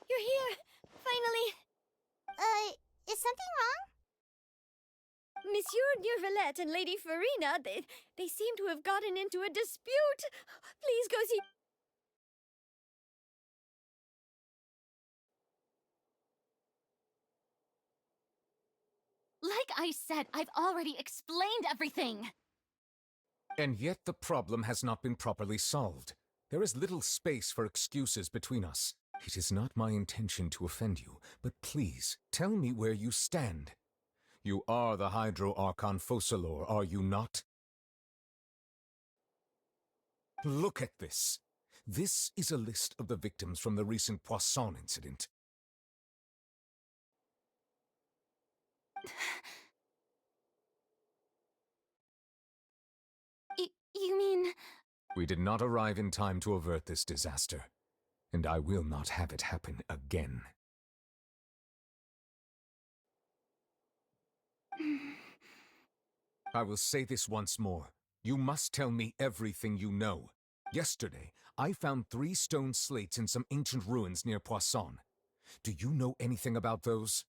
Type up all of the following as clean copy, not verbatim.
You're here! Finally! Is something wrong? Monsieur Neurvalette and Lady Farina, they seem to have gotten into a dispute! Please go see... Like I said, I've already explained everything! And yet the problem has not been properly solved. There is little space for excuses between us. It is not my intention to offend you, but please, tell me where you stand. You are the Hydro Archon Focalor, are you not? Look at this. This is a list of the victims from the recent Poisson incident. You mean... We did not arrive in time to avert this disaster, and I will not have it happen again. I will say this once more. You must tell me everything you know. Yesterday, I found 3 stone slates in some ancient ruins near Poisson. Do you know anything about those?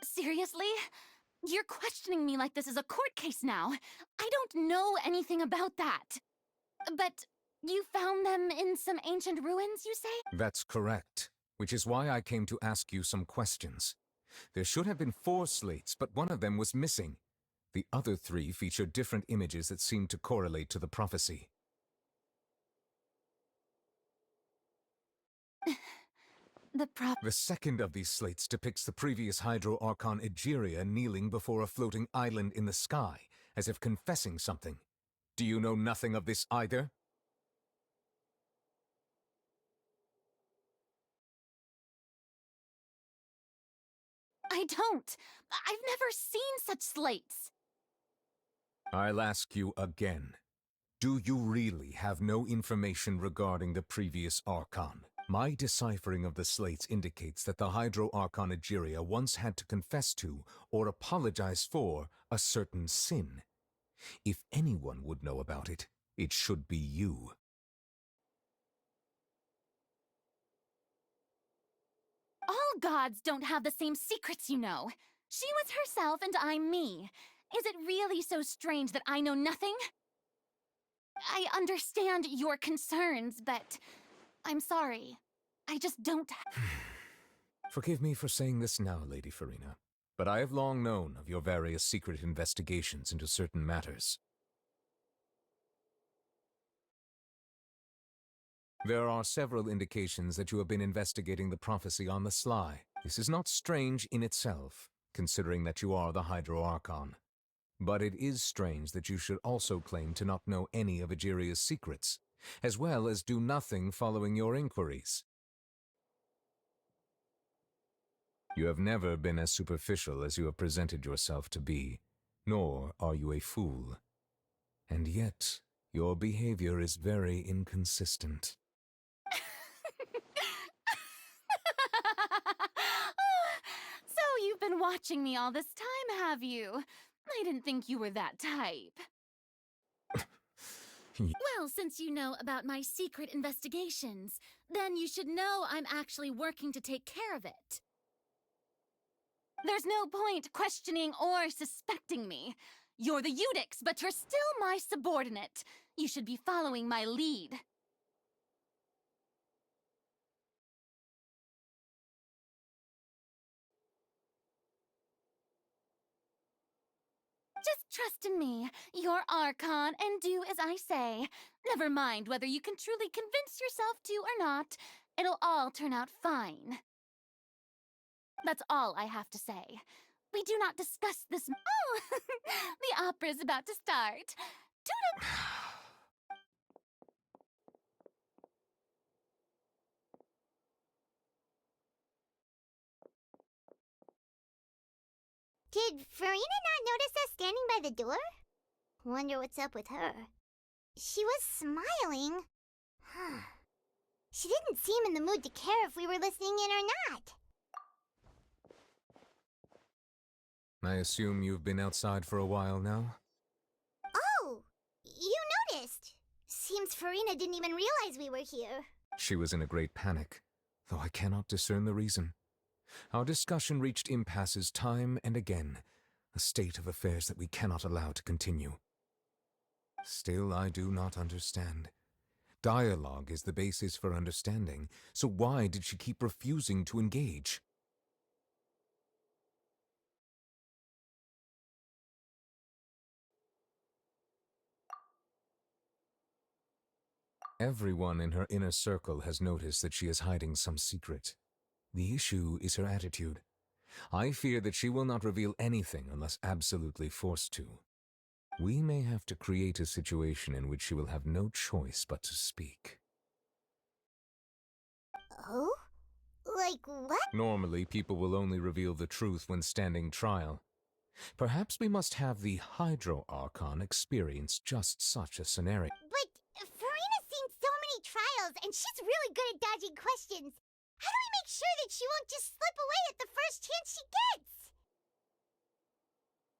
Seriously? You're questioning me like this is a court case now. I don't know anything about that. But you found them in some ancient ruins, you say? That's correct, which is why I came to ask you some questions. There should have been 4 slates, but one of them was missing. The other 3 featured different images that seemed to correlate to the prophecy. The second of these slates depicts the previous Hydro Archon Egeria kneeling before a floating island in the sky, as if confessing something. Do you know nothing of this either? I don't. I've never seen such slates. I'll ask you again. Do you really have no information regarding the previous Archon? My deciphering of the slates indicates that the Hydro Archon Egeria once had to confess to, or apologize for, a certain sin. If anyone would know about it, it should be you. All gods don't have the same secrets, you know. She was herself and I'm me. Is it really so strange that I know nothing? I understand your concerns, but I'm sorry. I just don't... Forgive me for saying this now, Lady Farina, but I have long known of your various secret investigations into certain matters. There are several indications that you have been investigating the prophecy on the sly. This is not strange in itself, considering that you are the Hydro Archon. But it is strange that you should also claim to not know any of Egeria's secrets, as well as do nothing following your inquiries. You have never been as superficial as you have presented yourself to be, nor are you a fool. And yet, your behavior is very inconsistent. So you've been watching me all this time, have you? I didn't think you were that type. Well, since you know about my secret investigations, then you should know I'm actually working to take care of it. There's no point questioning or suspecting me. You're the Eudix, but you're still my subordinate. You should be following my lead. Just trust in me. You're Archon, and do as I say. Never mind whether you can truly convince yourself to or not. It'll all turn out fine. That's all I have to say. We do not discuss this... Oh! The opera's about to start. Did Farina not notice us standing by the door? Wonder what's up with her. She was smiling. She didn't seem in the mood to care if we were listening in or not. I assume you've been outside for a while now? Oh, you noticed. Seems Farina didn't even realize we were here. She was in a great panic, though I cannot discern the reason. Our discussion reached impasses time and again, a state of affairs that we cannot allow to continue. Still, I do not understand. Dialogue is the basis for understanding, so why did she keep refusing to engage? Everyone in her inner circle has noticed that she is hiding some secret. The issue is her attitude. I fear that she will not reveal anything unless absolutely forced to. We may have to create a situation in which she will have no choice but to speak. Oh? Like what? Normally, people will only reveal the truth when standing trial. Perhaps we must have the Hydro Archon experience just such a scenario. But Farina's seen so many trials, and she's really good at dodging questions. How do we make sure that she won't just slip away at the first chance she gets?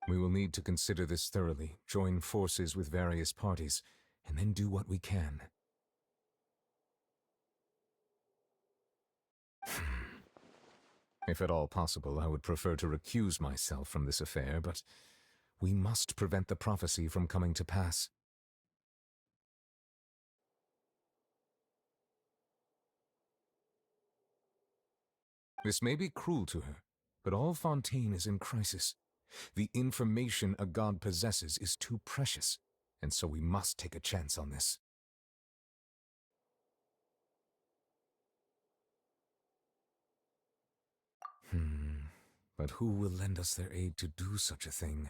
We will need to consider this thoroughly, join forces with various parties, and then do what we can. If at all possible, I would prefer to recuse myself from this affair, but we must prevent the prophecy from coming to pass. This may be cruel to her, but all Fontaine is in crisis. The information a god possesses is too precious, and so we must take a chance on this. But who will lend us their aid to do such a thing?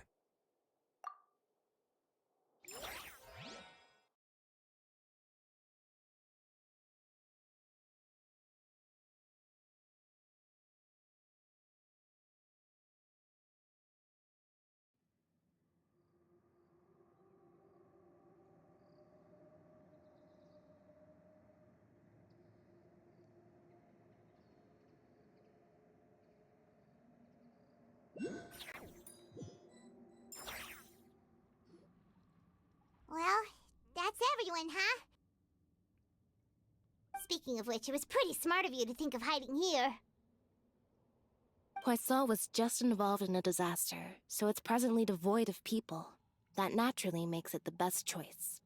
Well, that's everyone, huh? Speaking of which, it was pretty smart of you to think of hiding here. Poisson was just involved in a disaster, so it's presently devoid of people. That naturally makes it the best choice.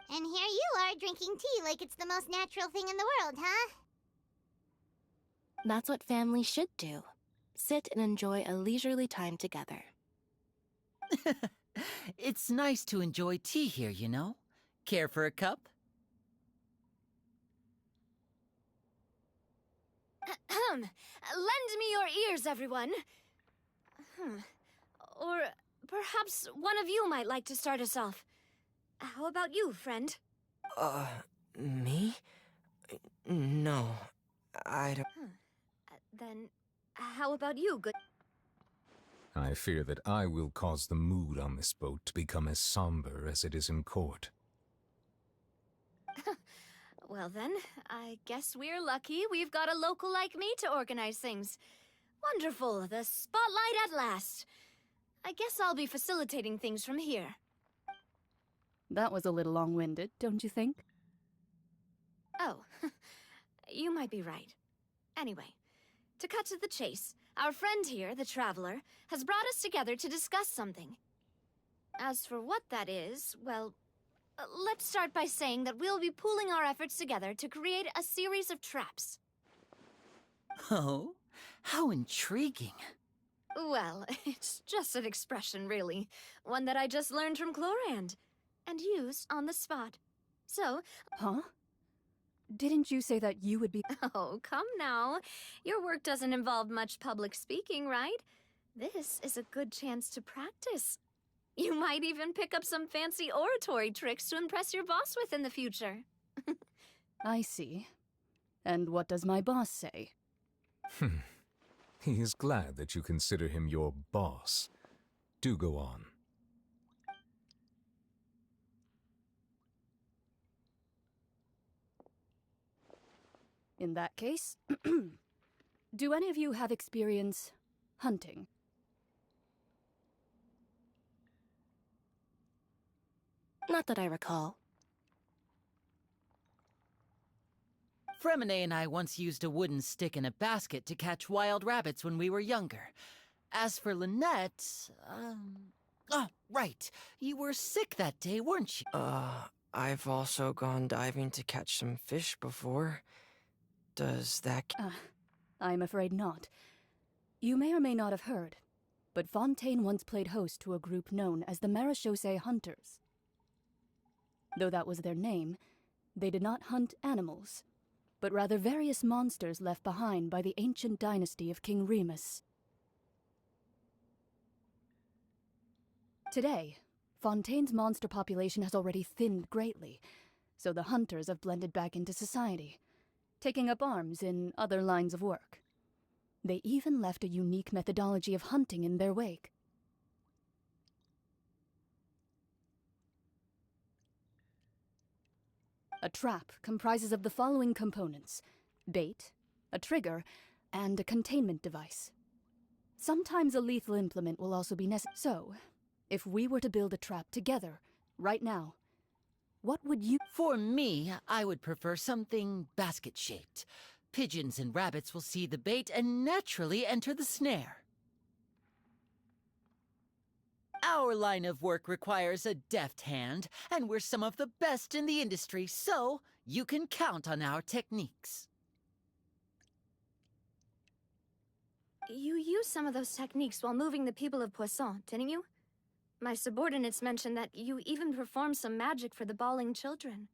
And here you are drinking tea like it's the most natural thing in the world, huh? That's what family should do. Sit and enjoy a leisurely time together. It's nice to enjoy tea here, you know? Care for a cup? Lend me your ears, everyone. Or perhaps one of you might like to start us off. How about you, friend? Me? No, I don't... Then, how about you, good... I fear that I will cause the mood on this boat to become as somber as it is in court. Well then, I guess we're lucky we've got a local like me to organize things. Wonderful, the spotlight at last. I guess I'll be facilitating things from here. That was a little long-winded, don't you think? Oh, you might be right. Anyway, to cut to the chase, our friend here, the Traveler, has brought us together to discuss something. As for what that is, well, let's start by saying that we'll be pooling our efforts together to create a series of traps. Oh, how intriguing. Well, it's just an expression, really. One that I just learned from Chlorand, and used on the spot. So... Huh? Didn't you say that you would be... Oh, come now. Your work doesn't involve much public speaking, right? This is a good chance to practice. You might even pick up some fancy oratory tricks to impress your boss with in the future. I see. And what does my boss say? He is glad that you consider him your boss. Do go on. In that case, do any of you have experience hunting? Not that I recall. Fremine and I once used a wooden stick in a basket to catch wild rabbits when we were younger. As for Lynette, oh, right. You were sick that day, weren't you? I've also gone diving to catch some fish before. Does that... I'm afraid not. You may or may not have heard, but Fontaine once played host to a group known as the Marechaussee Hunters. Though that was their name, they did not hunt animals, but rather various monsters left behind by the ancient dynasty of King Remus. Today, Fontaine's monster population has already thinned greatly, so the hunters have blended back into society, taking up arms in other lines of work. They even left a unique methodology of hunting in their wake. A trap comprises of the following components: bait, a trigger, and a containment device. Sometimes a lethal implement will also be necessary. So, if we were to build a trap together, right now, what would you... For me, I would prefer something basket-shaped. Pigeons and rabbits will see the bait and naturally enter the snare. Our line of work requires a deft hand, and we're some of the best in the industry, so you can count on our techniques. You used some of those techniques while moving the people of Poisson, didn't you? My subordinates mentioned that you even performed some magic for the bawling children.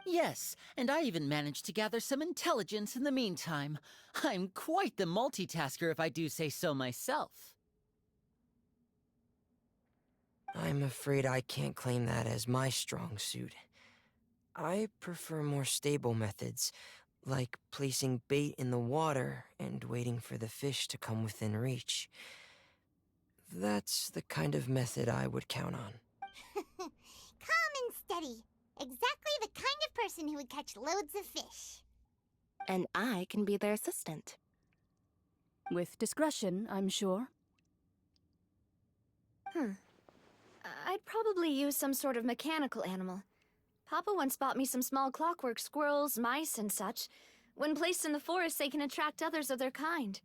Yes, and I even managed to gather some intelligence in the meantime. I'm quite the multitasker if I do say so myself. I'm afraid I can't claim that as my strong suit. I prefer more stable methods, like placing bait in the water and waiting for the fish to come within reach. That's the kind of method I would count on. Calm and steady. Exactly the kind of person who would catch loads of fish. And I can be their assistant. With discretion, I'm sure. I'd probably use some sort of mechanical animal. Papa once bought me some small clockwork squirrels, mice, and such. When placed in the forest, they can attract others of their kind.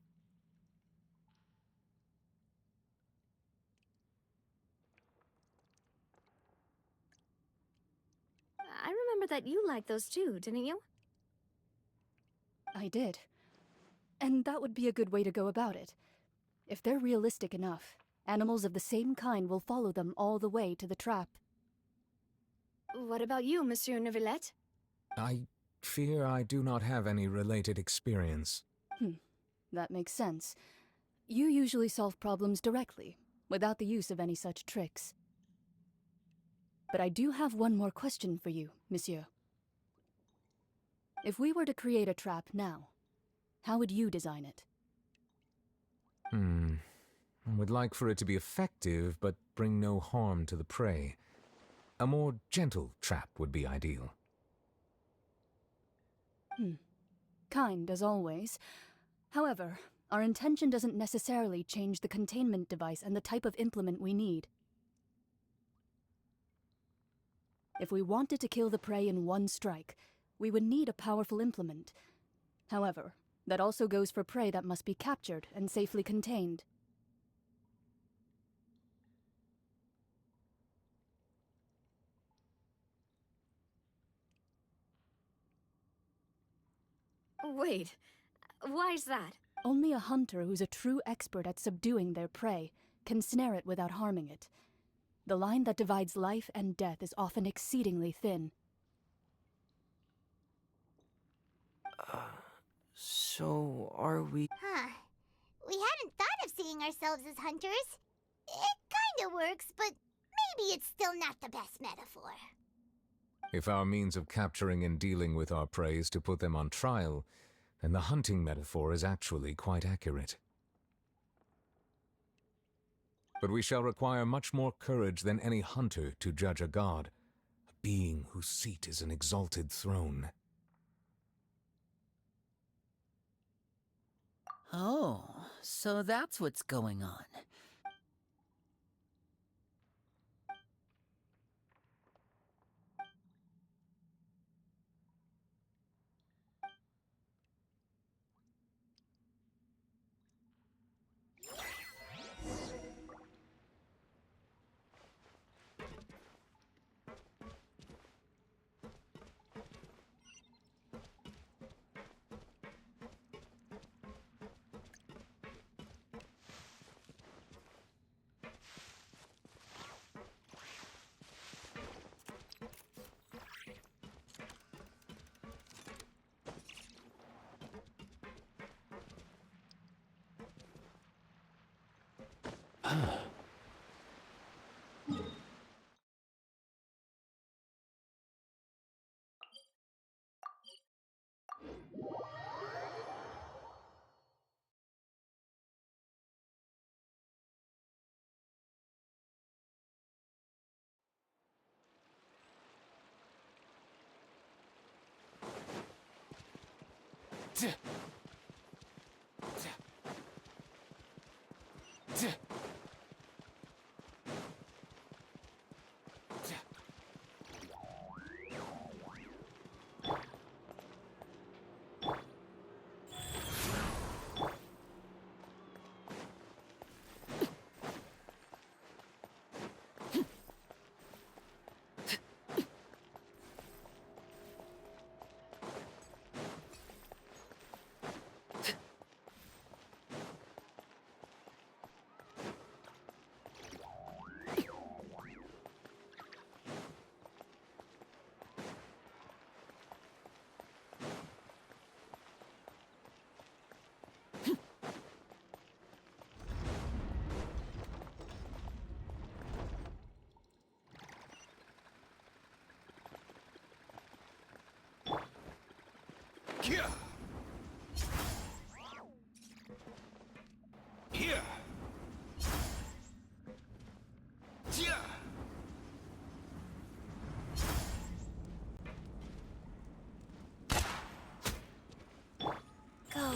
I remember that you liked those too, didn't you? I did. And that would be a good way to go about it. If they're realistic enough, animals of the same kind will follow them all the way to the trap. What about you, Monsieur Neuvillette? I fear I do not have any related experience. That makes sense. You usually solve problems directly, without the use of any such tricks. But I do have one more question for you, monsieur. If we were to create a trap now, how would you design it? I would like for it to be effective, but bring no harm to the prey. A more gentle trap would be ideal. Kind, as always. However, our intention doesn't necessarily change the containment device and the type of implement we need. If we wanted to kill the prey in one strike, we would need a powerful implement. However, that also goes for prey that must be captured and safely contained. Wait, why's that? Only a hunter who's a true expert at subduing their prey can snare it without harming it. The line that divides life and death is often exceedingly thin. So are we... We hadn't thought of seeing ourselves as hunters. It kinda works, but maybe it's still not the best metaphor. If our means of capturing and dealing with our prey is to put them on trial, then the hunting metaphor is actually quite accurate. But we shall require much more courage than any hunter to judge a god, a being whose seat is an exalted throne. Oh, so that's what's going on. Here! Here! Here! Go.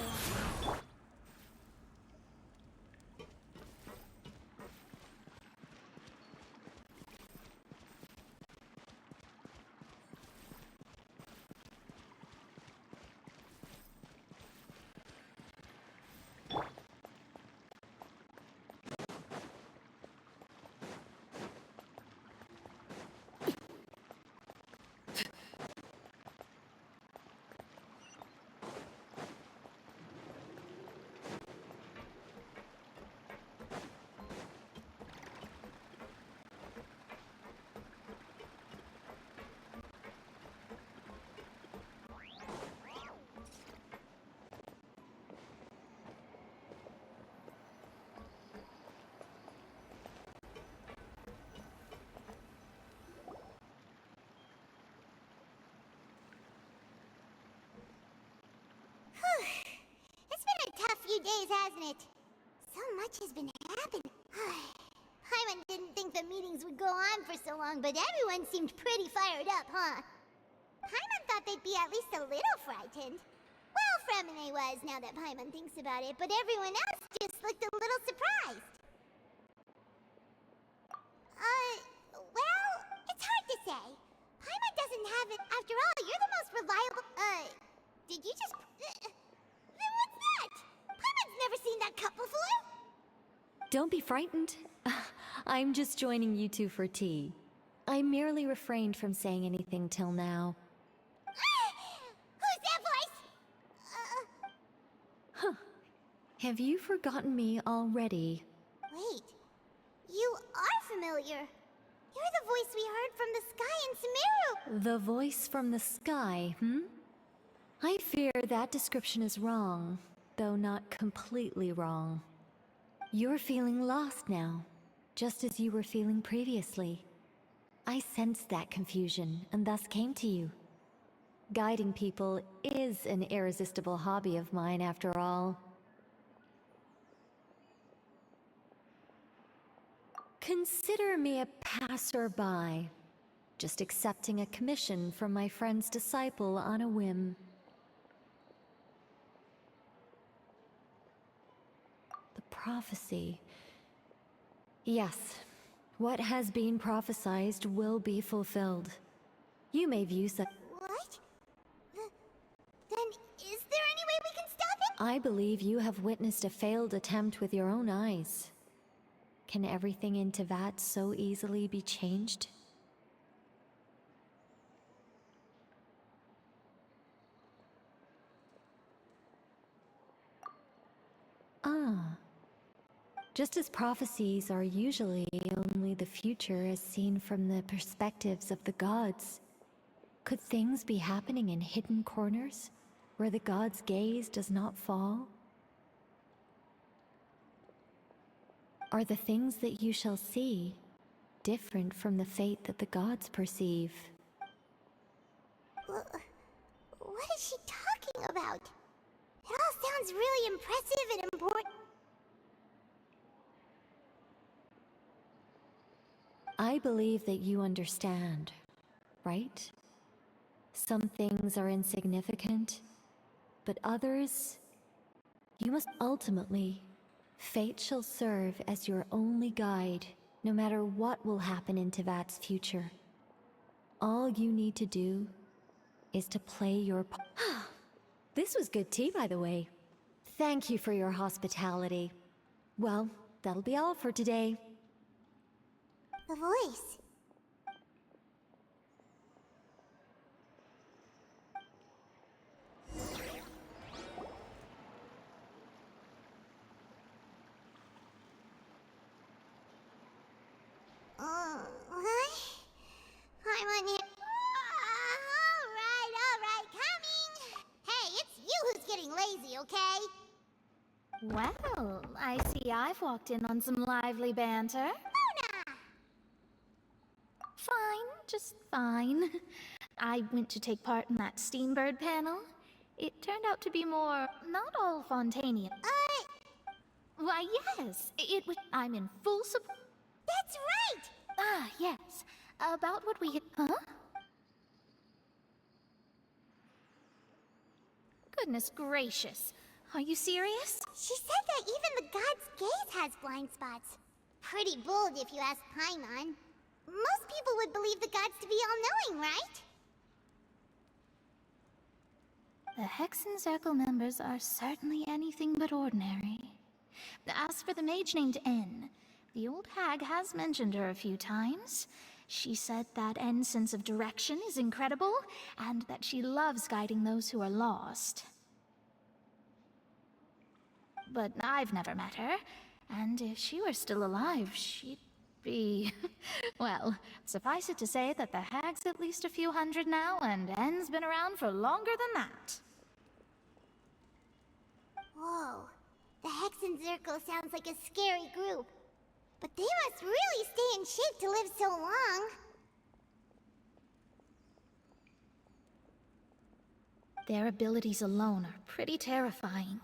It's been a tough few days, hasn't it? So much has been happening. Paimon didn't think the meetings would go on for so long, but everyone seemed pretty fired up, huh? Paimon thought they'd be at least a little frightened. Well, Fremine was, now that Paimon thinks about it, but everyone else just looked a little surprised. Well, it's hard to say. Paimon doesn't have it. After all, you're the most reliable. Did you just. Then what's that? Paimon's never seen that cup before. Don't be frightened. I'm just joining you two for tea. I merely refrained from saying anything till now. Who's that voice? Have you forgotten me already? Wait. You are familiar. You're the voice we heard from the sky in Sumeru. The voice from the sky, I fear that description is wrong, though not completely wrong. You're feeling lost now, just as you were feeling previously. I sensed that confusion and thus came to you. Guiding people is an irresistible hobby of mine, after all. Consider me a passerby, just accepting a commission from my friend's disciple on a whim. The prophecy. Yes, what has been prophesized will be fulfilled. You may view such. What? Then is there any way we can stop it? I believe you have witnessed a failed attempt with your own eyes. Can everything in Tevat so easily be changed? Ah. Just as prophecies are usually only the future as seen from the perspectives of the gods, could things be happening in hidden corners where the gods' gaze does not fall? Are the things that you shall see different from the fate that the gods perceive? What is she talking about? It all sounds really impressive and important. I believe that you understand, right? Some things are insignificant, but others, you must ultimately. Fate shall serve as your only guide, no matter what will happen in Tevat's future. All you need to do is to play your part. This was good tea, by the way. Thank you for your hospitality. Well, that'll be all for today. The voice. What? I'm on it. Alright, coming! Hey, it's you who's getting lazy, okay? Well, I see I've walked in on some lively banter. Luna! Fine, just fine. I went to take part in that Steambird panel. It turned out to be more, not all Fontainian. Why, yes, it was. I'm in full support. That's right! Ah, yes. About what we had. Huh? Goodness gracious. Are you serious? She said that even the god's gaze has blind spots. Pretty bold if you ask Paimon. Most people would believe the gods to be all-knowing, right? The Hexen Circle members are certainly anything but ordinary. As for the mage named N, the old hag has mentioned her a few times. She said that N's sense of direction is incredible, and that she loves guiding those who are lost. But I've never met her, and if she were still alive, she'd be... Well, suffice it to say that the hag's at least a few hundred now, and N's been around for longer than that. Whoa. The Hexen Circle sounds like a scary group. But they must really stay in shape to live so long. Their abilities alone are pretty terrifying.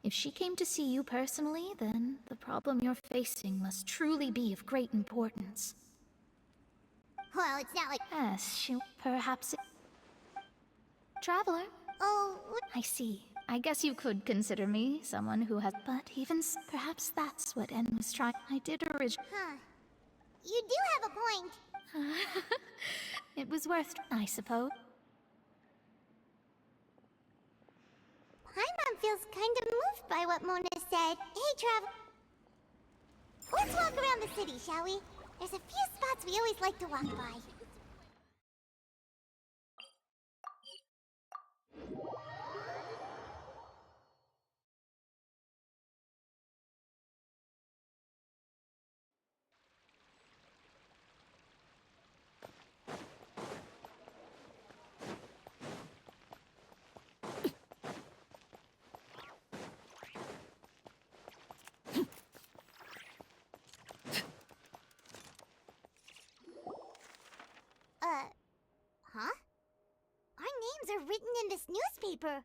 If she came to see you personally, then the problem you're facing must truly be of great importance. Well, it's not like... Yes, she... perhaps... Traveler? Oh, I see. I guess you could consider me someone who has... But even perhaps that's what N was trying... I did originally... huh. You do have a point. It was worth... I suppose. Paimon feels kind of moved by what Mona said. Hey, Trav... Let's walk around the city, shall we? There's a few spots we always like to walk by. are written in this newspaper.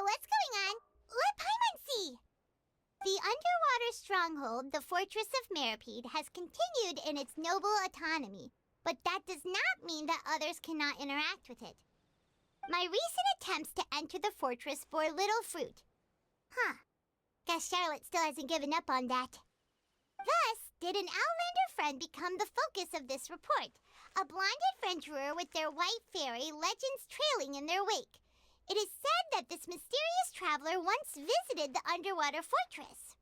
What's going on? Let Paimon see! The underwater stronghold, the Fortress of Meripede, has continued in its noble autonomy, but that does not mean that others cannot interact with it. My recent attempts to enter the fortress bore little fruit. Huh. Guess Charlotte still hasn't given up on that. Thus, did an Outlander friend become the focus of this report, a blind adventurer with their white fairy legends trailing in their wake. It is said that this mysterious traveler once visited the underwater fortress.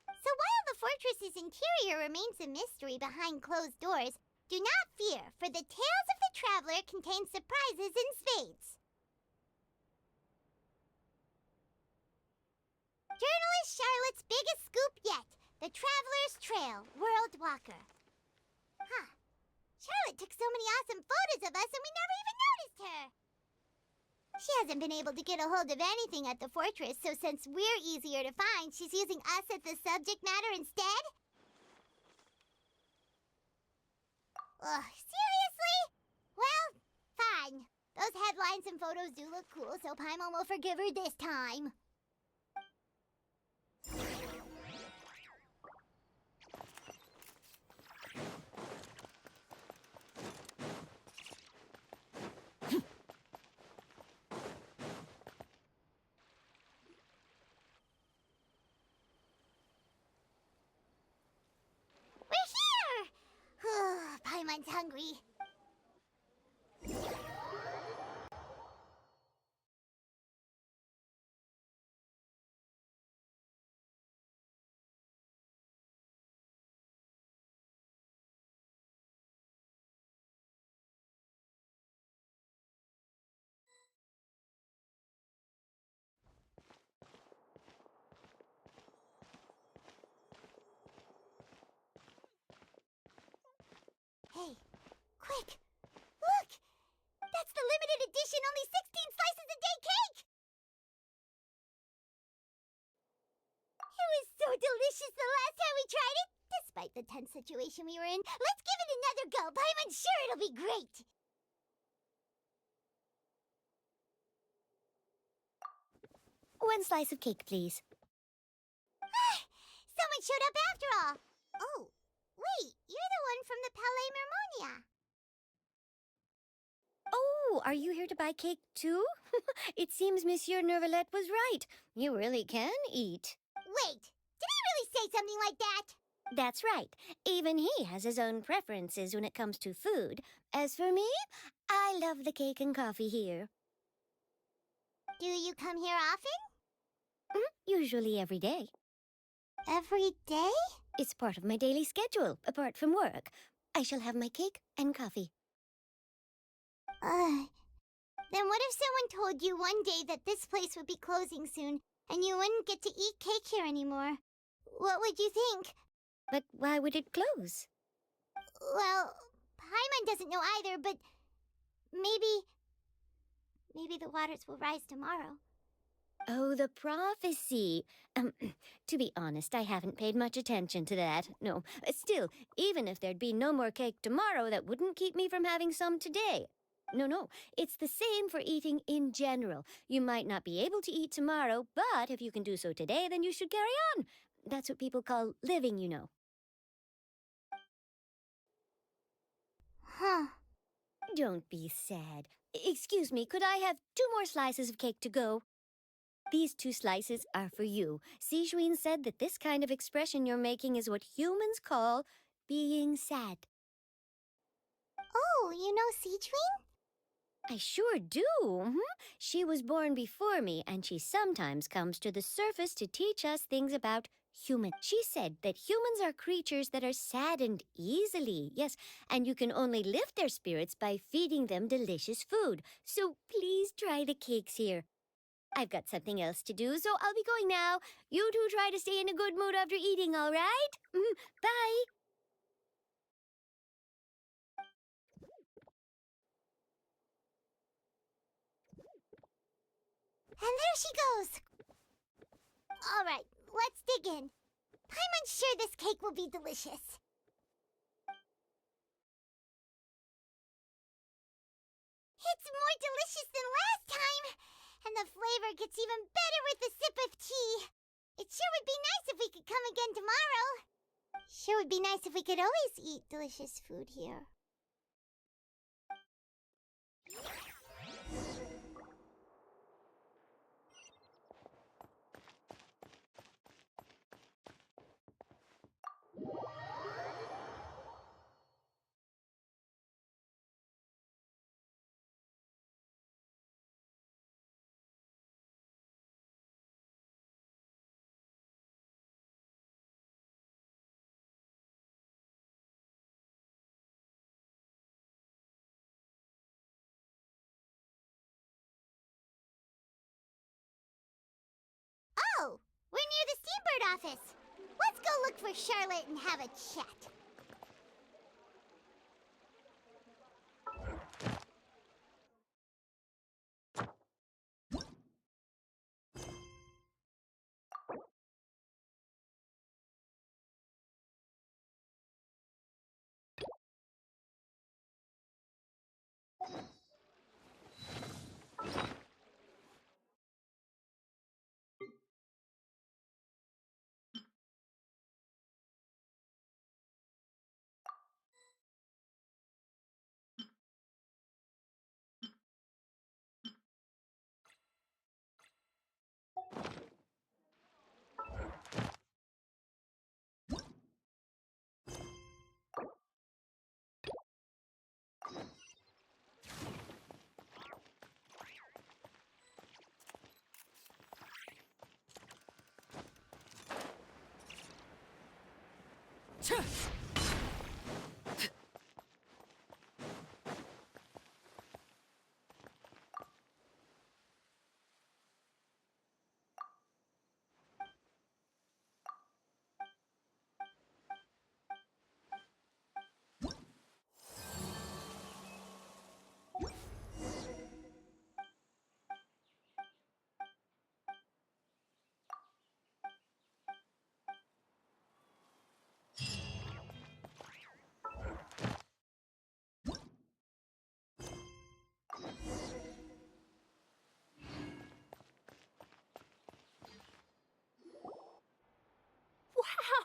So while the fortress's interior remains a mystery behind closed doors, do not fear, for the tales of the traveler contain surprises in spades. Journalist Charlotte's biggest scoop yet, the Traveler's Trail, World Walker. Huh. Charlotte took so many awesome photos of us and we never even noticed her. She hasn't been able to get a hold of anything at the fortress, so since we're easier to find, she's using us as the subject matter instead? Ugh, seriously? Well, fine. Those headlines and photos do look cool, so Paimon will forgive her this time. Paimon's hungry. Hey, quick! Look! That's the limited edition only 16 slices a day cake! It was so delicious the last time we tried it! Despite the tense situation we were in, let's give it another go! I'm sure it'll be great! One slice of cake, please. Someone showed up after all! Oh, wait, you're the one from the Palais Mermonia. Oh, are you here to buy cake too? It seems Monsieur Nervalette was right. You really can eat. Wait, did he really say something like that? That's right. Even he has his own preferences when it comes to food. As for me, I love the cake and coffee here. Do you come here often? Usually every day. Every day? It's part of my daily schedule, apart from work. I shall have my cake and coffee. Then what if someone told you one day that this place would be closing soon, and you wouldn't get to eat cake here anymore? What would you think? But why would it close? Well, Paimon doesn't know either, but maybe the waters will rise tomorrow. Oh, the prophecy. To be honest, I haven't paid much attention to that. No, still, even if there'd be no more cake tomorrow, that wouldn't keep me from having some today. No, it's the same for eating in general. You might not be able to eat tomorrow, but if you can do so today, then you should carry on. That's what people call living, you know. Huh. Don't be sad. Excuse me, could I have 2 more slices of cake to go? These 2 slices are for you. Sijuin said that this kind of expression you're making is what humans call being sad. Oh, you know Sijuin? I sure do. She was born before me, and she sometimes comes to the surface to teach us things about humans. She said that humans are creatures that are saddened easily, yes, and you can only lift their spirits by feeding them delicious food. So please try the cakes here. I've got something else to do, so I'll be going now. You two try to stay in a good mood after eating, all right? Bye. And there she goes. All right, let's dig in. Paimon's sure this cake will be delicious. It's more delicious than last time, and the flavor gets even better with a sip of tea. It sure would be nice if we could come again tomorrow. Sure would be nice if we could always eat delicious food here. Oh, we're near the Steambird office. Let's go look for Charlotte and have a chat.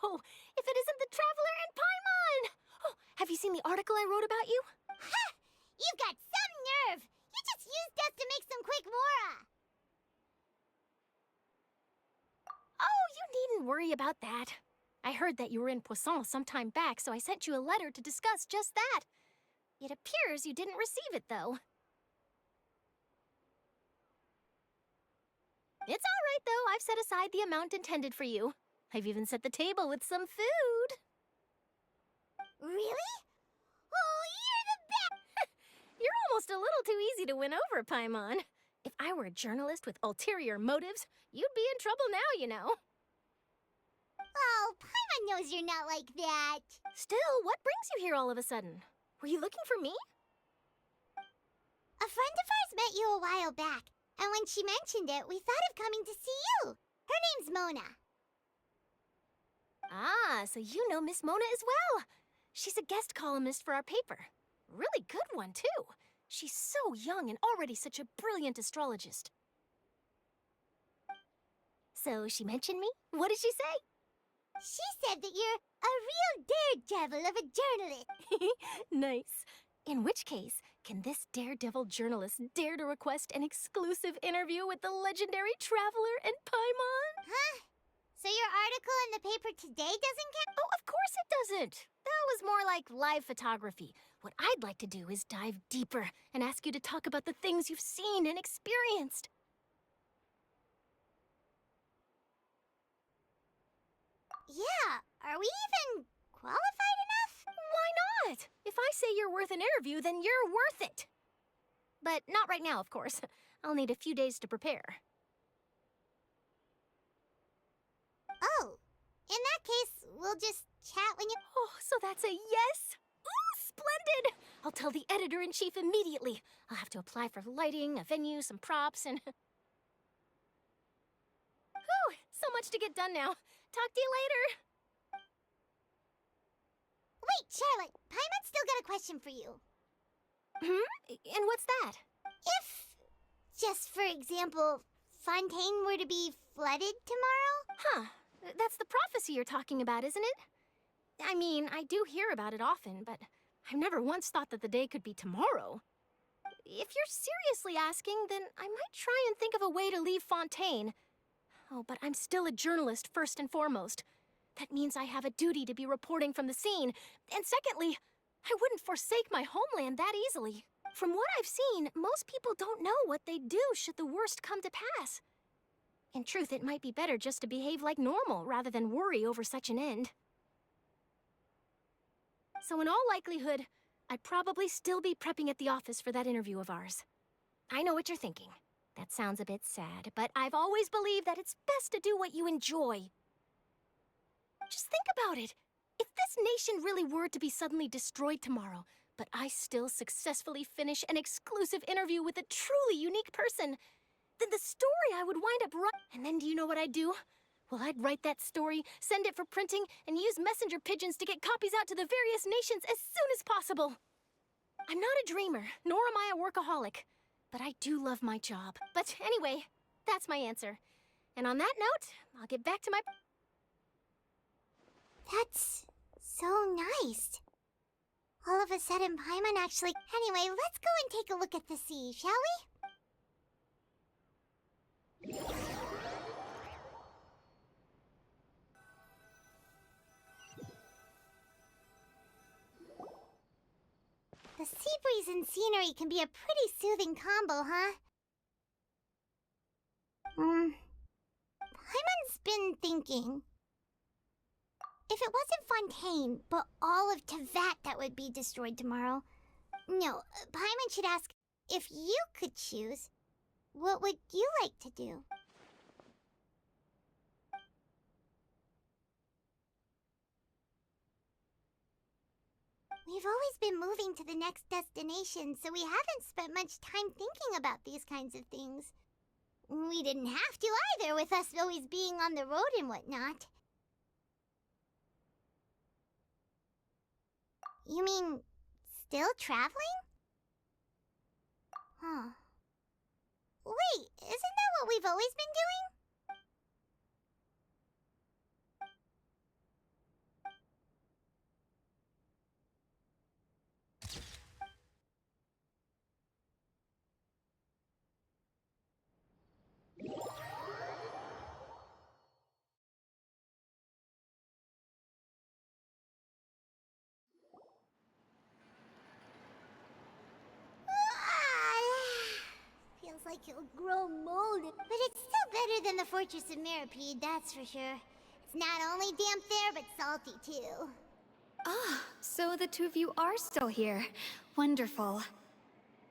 Wow! If it isn't the Traveler and Paimon! Oh, have you seen the article I wrote about you? Ha! You've got some nerve! You just used us to make some quick mora! Oh, you needn't worry about that. I heard that you were in Poisson some time back, so I sent you a letter to discuss just that. It appears you didn't receive it, though. It's all right, though. I've set aside the amount intended for you. I've even set the table with some food. Really? Oh, you're the best! You're almost a little too easy to win over, Paimon. If I were a journalist with ulterior motives, you'd be in trouble now, you know. Oh, Paimon knows you're not like that. Still, what brings you here all of a sudden? Were you looking for me? A friend of ours met you a while back, and when she mentioned it, we thought of coming to see you. Her name's Mona. Ah, so you know Miss Mona as well. She's a guest columnist for our paper. Really good one, too. She's so young and already such a brilliant astrologist. So she mentioned me? What did she say? She said that you're a real daredevil of a journalist. Nice. In which case, can this daredevil journalist dare to request an exclusive interview with the legendary Traveler and Paimon? Huh? So your article in the paper today doesn't count? Oh, of course it doesn't. That was more like live photography. What I'd like to do is dive deeper and ask you to talk about the things you've seen and experienced. Yeah, are we even qualified enough? Why not? If I say you're worth an interview, then you're worth it. But not right now, of course. I'll need a few days to prepare. Oh, in that case, we'll just chat when you... Oh, so that's a yes? Ooh, splendid! I'll tell the editor-in-chief immediately. I'll have to apply for lighting, a venue, some props, and... Whew, so much to get done now. Talk to you later. Wait, Charlotte, Paimon's still got a question for you. And what's that? just for example, Fontaine were to be flooded tomorrow? Huh. That's the prophecy you're talking about, isn't it? I mean, I do hear about it often, but I've never once thought that the day could be tomorrow. If you're seriously asking, then I might try and think of a way to leave Fontaine. Oh, but I'm still a journalist first and foremost. That means I have a duty to be reporting from the scene. And secondly, I wouldn't forsake my homeland that easily. From what I've seen, most people don't know what they'd do should the worst come to pass. In truth, it might be better just to behave like normal rather than worry over such an end. So in all likelihood, I'd probably still be prepping at the office for that interview of ours. I know what you're thinking. That sounds a bit sad, but I've always believed that it's best to do what you enjoy. Just think about it. If this nation really were to be suddenly destroyed tomorrow, but I still successfully finish an exclusive interview with a truly unique person, then the story I would wind up writing. And then do you know what I'd do? Well, I'd write that story, send it for printing, and use messenger pigeons to get copies out to the various nations as soon as possible. I'm not a dreamer, nor am I a workaholic, but I do love my job. But anyway, that's my answer. And on that note, I'll get back to my... That's so nice. All of a sudden, Paimon actually... Anyway, let's go and take a look at the sea, shall we? The sea breeze and scenery can be a pretty soothing combo, huh? Paimon's been thinking. If it wasn't Fontaine, but all of Tevat that would be destroyed tomorrow. No, Paimon should ask, if you could choose, what would you like to do? We've always been moving to the next destination, so we haven't spent much time thinking about these kinds of things. We didn't have to either, with us always being on the road and whatnot. You mean, still traveling? Huh. Wait, isn't that what we've always been doing? Feels like it'll grow molded. But it's still better than the Fortress of Meropide, that's for sure. It's not only damp there, but salty too. Ah, so the two of you are still here. Wonderful.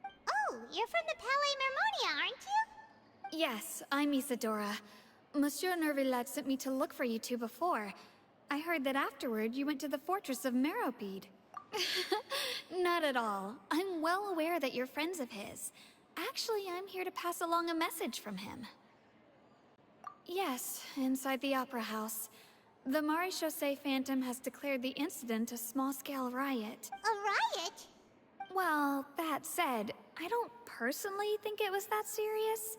Oh, you're from the Palais Mermonia, aren't you? Yes, I'm Isadora. Monsieur Nervillet sent me to look for you two before. I heard that afterward you went to the Fortress of Meropide. Not at all. I'm well aware that you're friends of his. Actually, I'm here to pass along a message from him. Yes, inside the Opera House. The Maréchaussée Phantom has declared the incident a small-scale riot. A riot? Well, that said, I don't personally think it was that serious.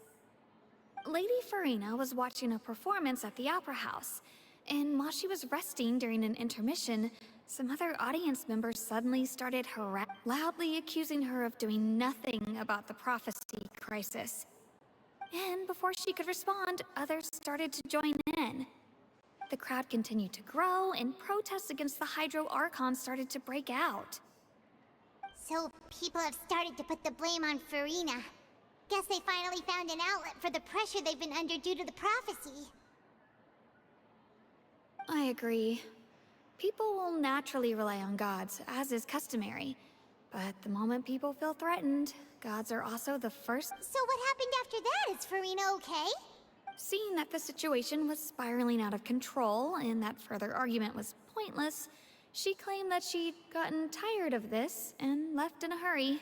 Lady Farina was watching a performance at the Opera House, and while she was resting during an intermission, some other audience members suddenly started loudly accusing her of doing nothing about the prophecy crisis. And before she could respond, others started to join in. The crowd continued to grow, and protests against the Hydro Archon started to break out. So people have started to put the blame on Farina. Guess they finally found an outlet for the pressure they've been under due to the prophecy. I agree. People will naturally rely on gods, as is customary. But the moment people feel threatened, gods are also the first. So what happened after that? Is Farina okay? Seeing that the situation was spiraling out of control and that further argument was pointless, she claimed that she'd gotten tired of this and left in a hurry.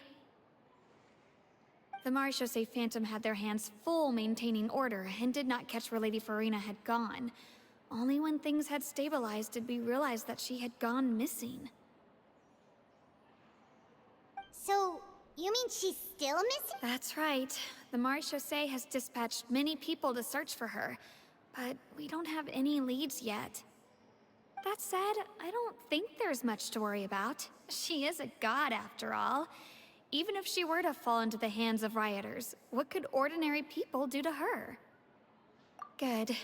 The Maréchaussée Phantom had their hands full maintaining order and did not catch where Lady Farina had gone. Only when things had stabilized did we realize that she had gone missing. So, You mean she's still missing? That's right. The marechaussee has dispatched many people to search for her, but we don't have any leads yet. That said, I don't think there's much to worry about. She is a god after all. Even if she were to fall into the hands of rioters, what could ordinary people do to her? Good.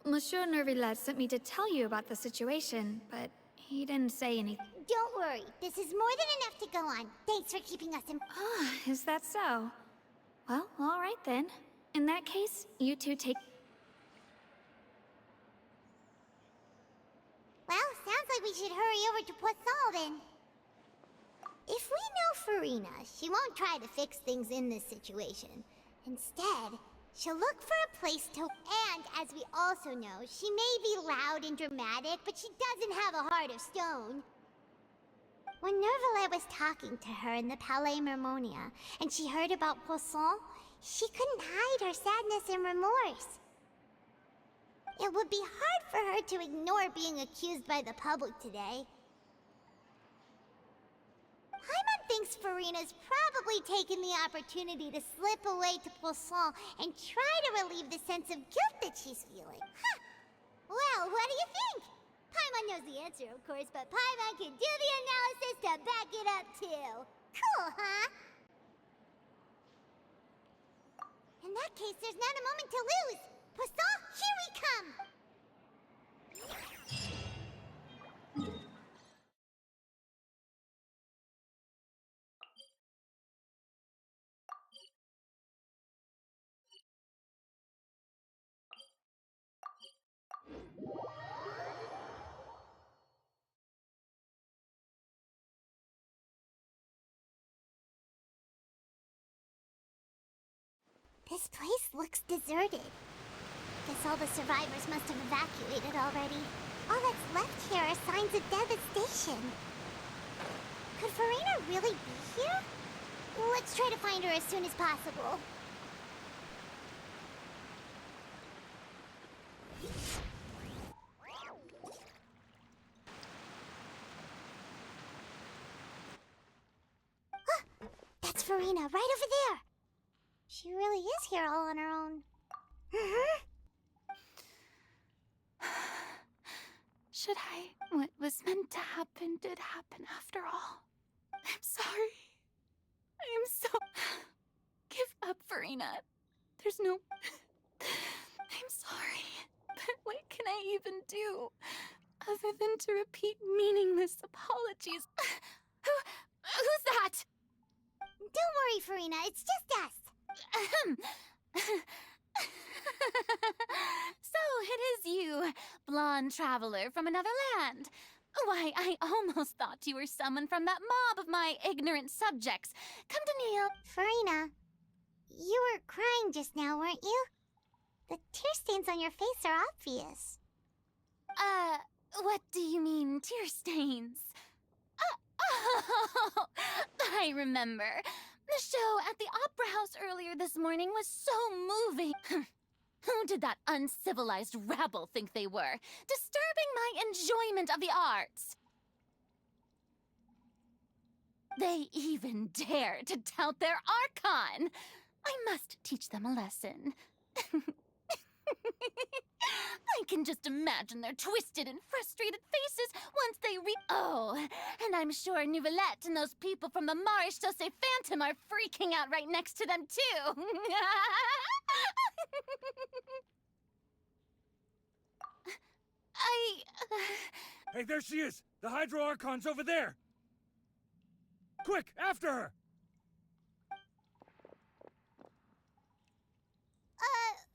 Monsieur Nervillet sent me to tell you about the situation, but he didn't say anything. Don't worry, this is more than enough to go on. Thanks for keeping us informed. Ah, is that so? Well, all right then. In that case, you two take... Well, sounds like we should hurry over to Poisson then. If we know Farina, she won't try to fix things in this situation. Instead, she'll look for a place to... And, as we also know, she may be loud and dramatic, but she doesn't have a heart of stone. When Nervalet was talking to her in the Palais Mermonia, and she heard about Poisson, she couldn't hide her sadness and remorse. It would be hard for her to ignore being accused by the public today. Paimon thinks Farina's probably taken the opportunity to slip away to Poisson and try to relieve the sense of guilt that she's feeling. Huh! Well, what do you think? Paimon knows the answer, of course, but Paimon can do the analysis to back it up, too. Cool, huh? In that case, there's not a moment to lose. Poisson, here we come! This place looks deserted. Guess all the survivors must have evacuated already. All that's left here are signs of devastation. Could Farina really be here? Let's try to find her as soon as possible. Ah, that's Farina, right over there. She really is here all on her own. Should I? What was meant to happen did happen after all. I'm sorry. I am so... Give up, Farina. There's no... I'm sorry. But what can I even do? Other than to repeat meaningless apologies. Who's that? Don't worry, Farina. It's just us. So it is you, blonde traveler from another land. Why, I almost thought you were someone from that mob of my ignorant subjects. Come to kneel. Farina, you were crying just now, weren't you? The tear stains on your face are obvious. What do you mean, tear stains? Oh, I remember. The show at the Opera House earlier this morning was so moving. Who did that uncivilized rabble think they were? Disturbing my enjoyment of the arts. They even dare to tout their Archon. I must teach them a lesson. I can just imagine their twisted and frustrated faces once they Oh, and I'm sure Nouvellette and those people from the Maréchaussée Phantom are freaking out right next to them, too. Hey, there she is! The Hydro Archon's over there! Quick, after her!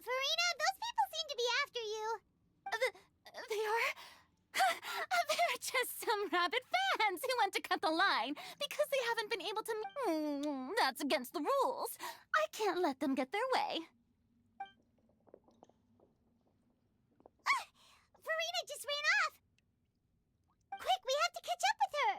Farina, those people seem to be after you. They are? They're just some rabid fans who want to cut the line because they haven't been able to... That's against the rules. I can't let them get their way. Farina just ran off! Quick, we have to catch up with her!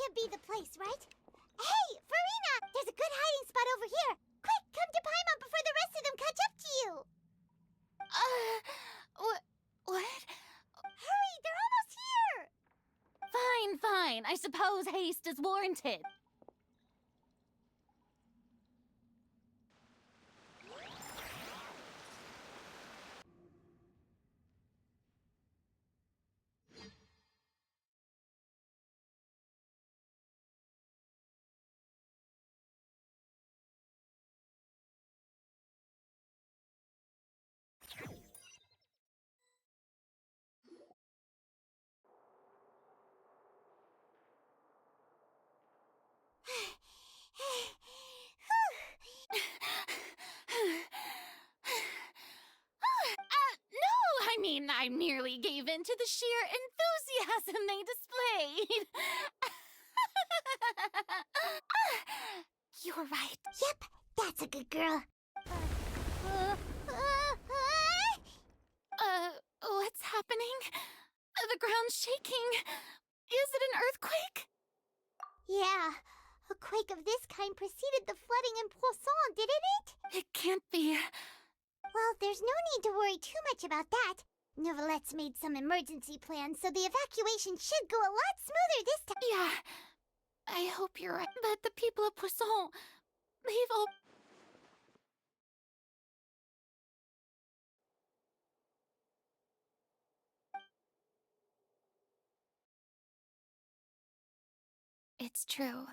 can't be the place, right? Hey, Farina! There's a good hiding spot over here! Quick, come to Paimon before the rest of them catch up to you! What? Hurry, they're almost here! Fine. I suppose haste is warranted. No, I mean, I merely gave in to the sheer enthusiasm they displayed. You're right. Yep, that's a good girl. What's happening? The ground's shaking. Is it an earthquake? Yeah, a quake of this kind preceded the flooding in Poisson, didn't it? It can't be. Well, there's no need to worry too much about that. Novelette's made some emergency plans, so the evacuation should go a lot smoother this time. Yeah, I hope you're right. But the people of Poisson, they've all... It's true.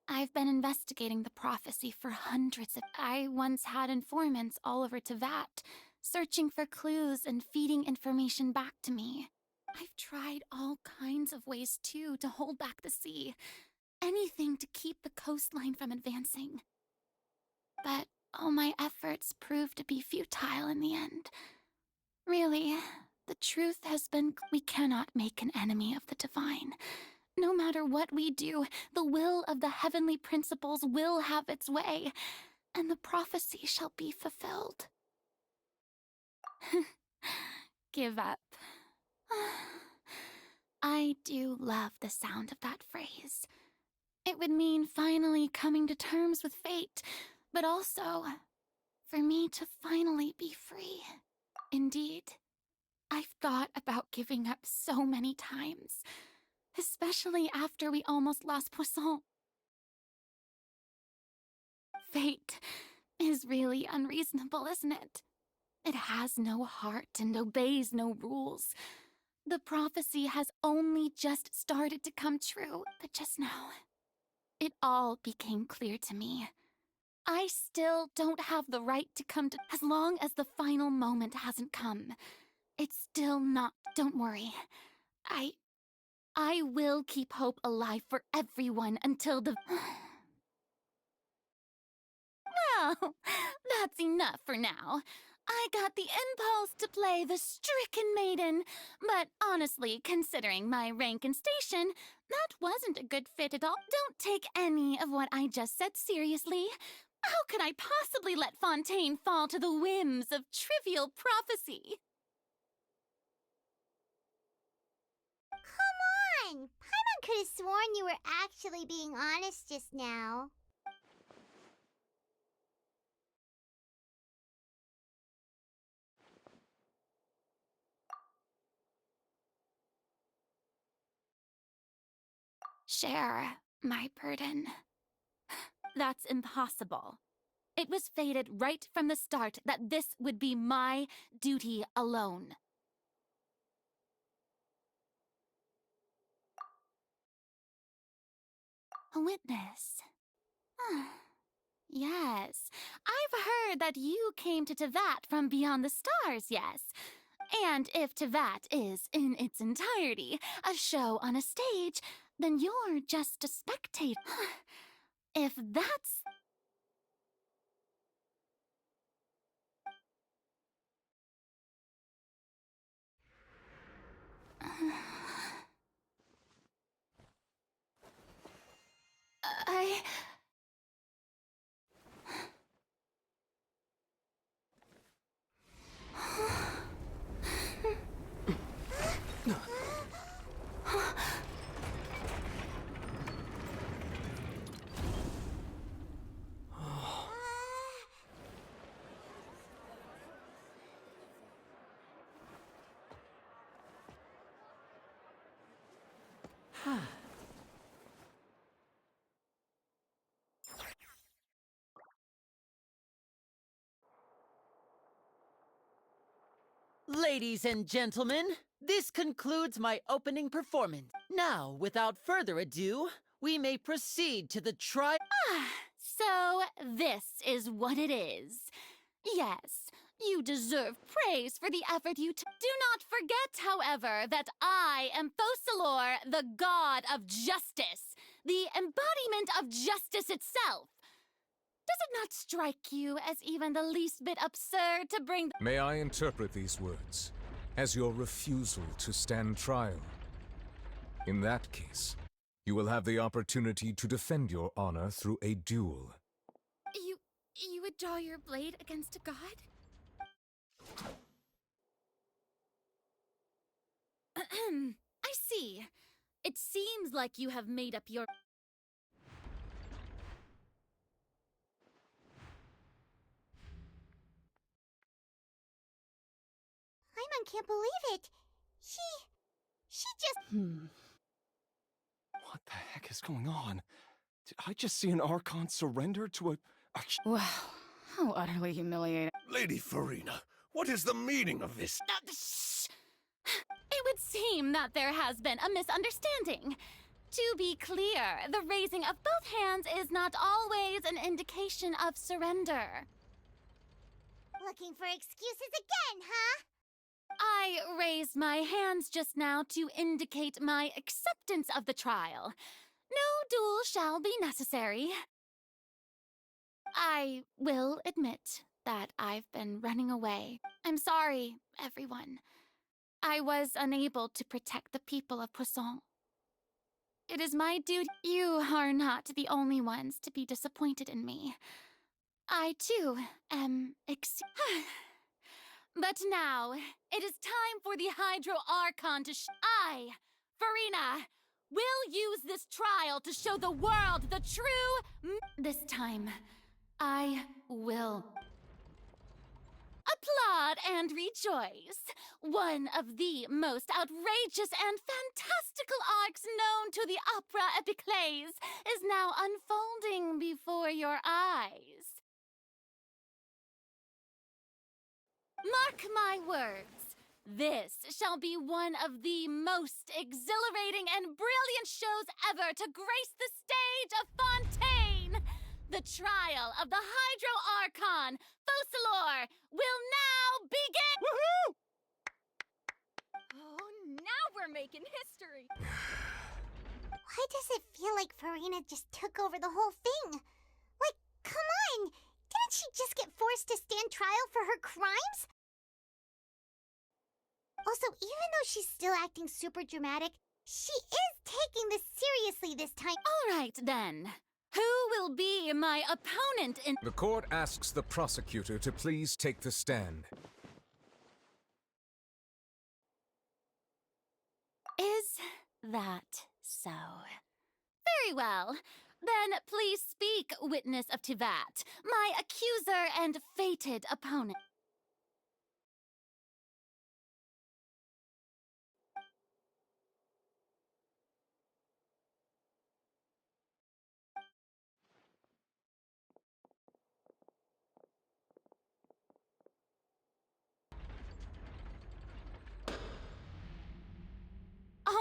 I've been investigating the prophecy for hundreds of... I once had informants all over Tevat, searching for clues and feeding information back to me. I've tried all kinds of ways, too, to hold back the sea. Anything to keep the coastline from advancing. But all my efforts proved to be futile in the end. Really, the truth has been we cannot make an enemy of the divine. No matter what we do, the will of the heavenly principles will have its way, and the prophecy shall be fulfilled. Give up. I do love the sound of that phrase. It would mean finally coming to terms with fate, but also for me to finally be free. Indeed, I've thought about giving up so many times, especially after we almost lost Poisson. Fate is really unreasonable, isn't it? It has no heart and obeys no rules. The prophecy has only just started to come true, but just now, it all became clear to me. I still don't have the right to come to... As long as the final moment hasn't come, it's still not... Don't worry. I will keep hope alive for everyone until the... Well, that's enough for now. I got the impulse to play the stricken maiden, but honestly, considering my rank and station, that wasn't a good fit at all. Don't take any of what I just said seriously. How could I possibly let Fontaine fall to the whims of trivial prophecy? Come on! Paimon could have sworn you were actually being honest just now. Share my burden. That's impossible. It was fated right from the start that this would be my duty alone. A witness. Yes, I've heard that you came to Tevat from beyond the stars, yes. And if Tevat is, in its entirety, a show on a stage, then you're just a spectator. If that's... I... Ladies and gentlemen, this concludes my opening performance. Now, without further ado, we may proceed to the trial. So, this is what it is. Yes, you deserve praise for the effort you took. Do not forget, however, that I am Focalor, the god of justice, the embodiment of justice itself. Does it not strike you as even the least bit absurd to bring... May I interpret these words as your refusal to stand trial? In that case, you will have the opportunity to defend your honor through a duel. You would draw your blade against a god? I see. It seems like you have made up your... Paimon can't believe it. She just... What the heck is going on? Did I just see an Archon surrender to a... Wow, how utterly humiliating. Lady Farina, what is the meaning of this? Shh! It would seem that there has been a misunderstanding. To be clear, the raising of both hands is not always an indication of surrender. Looking for excuses again, huh? I raised my hands just now to indicate my acceptance of the trial. No duel shall be necessary. I will admit that I've been running away. I'm sorry, everyone. I was unable to protect the people of Poisson. It is my duty. You are not the only ones to be disappointed in me. I, too, am But now, it is time for the Hydro Archon to I, Farina, will use this trial to show the world the true This time, I will applaud and rejoice. One of the most outrageous and fantastical arcs known to the opera epiclese is now unfolding before your eyes. Mark my words, this shall be one of the most exhilarating and brilliant shows ever to grace the stage of Fontaine. The trial of the Hydro Archon, Focalor, will now begin! Woohoo! Oh, now we're making history! Why does it feel like Farina just took over the whole thing? Like, come on! Didn't she just get forced to stand trial for her crimes? Also, even though she's still acting super dramatic, she is taking this seriously this time. All right, then. Who will be my opponent in... The court asks the prosecutor to please take the stand. Is that so? Very well. Then please speak, witness of Tivat, my accuser and fated opponent.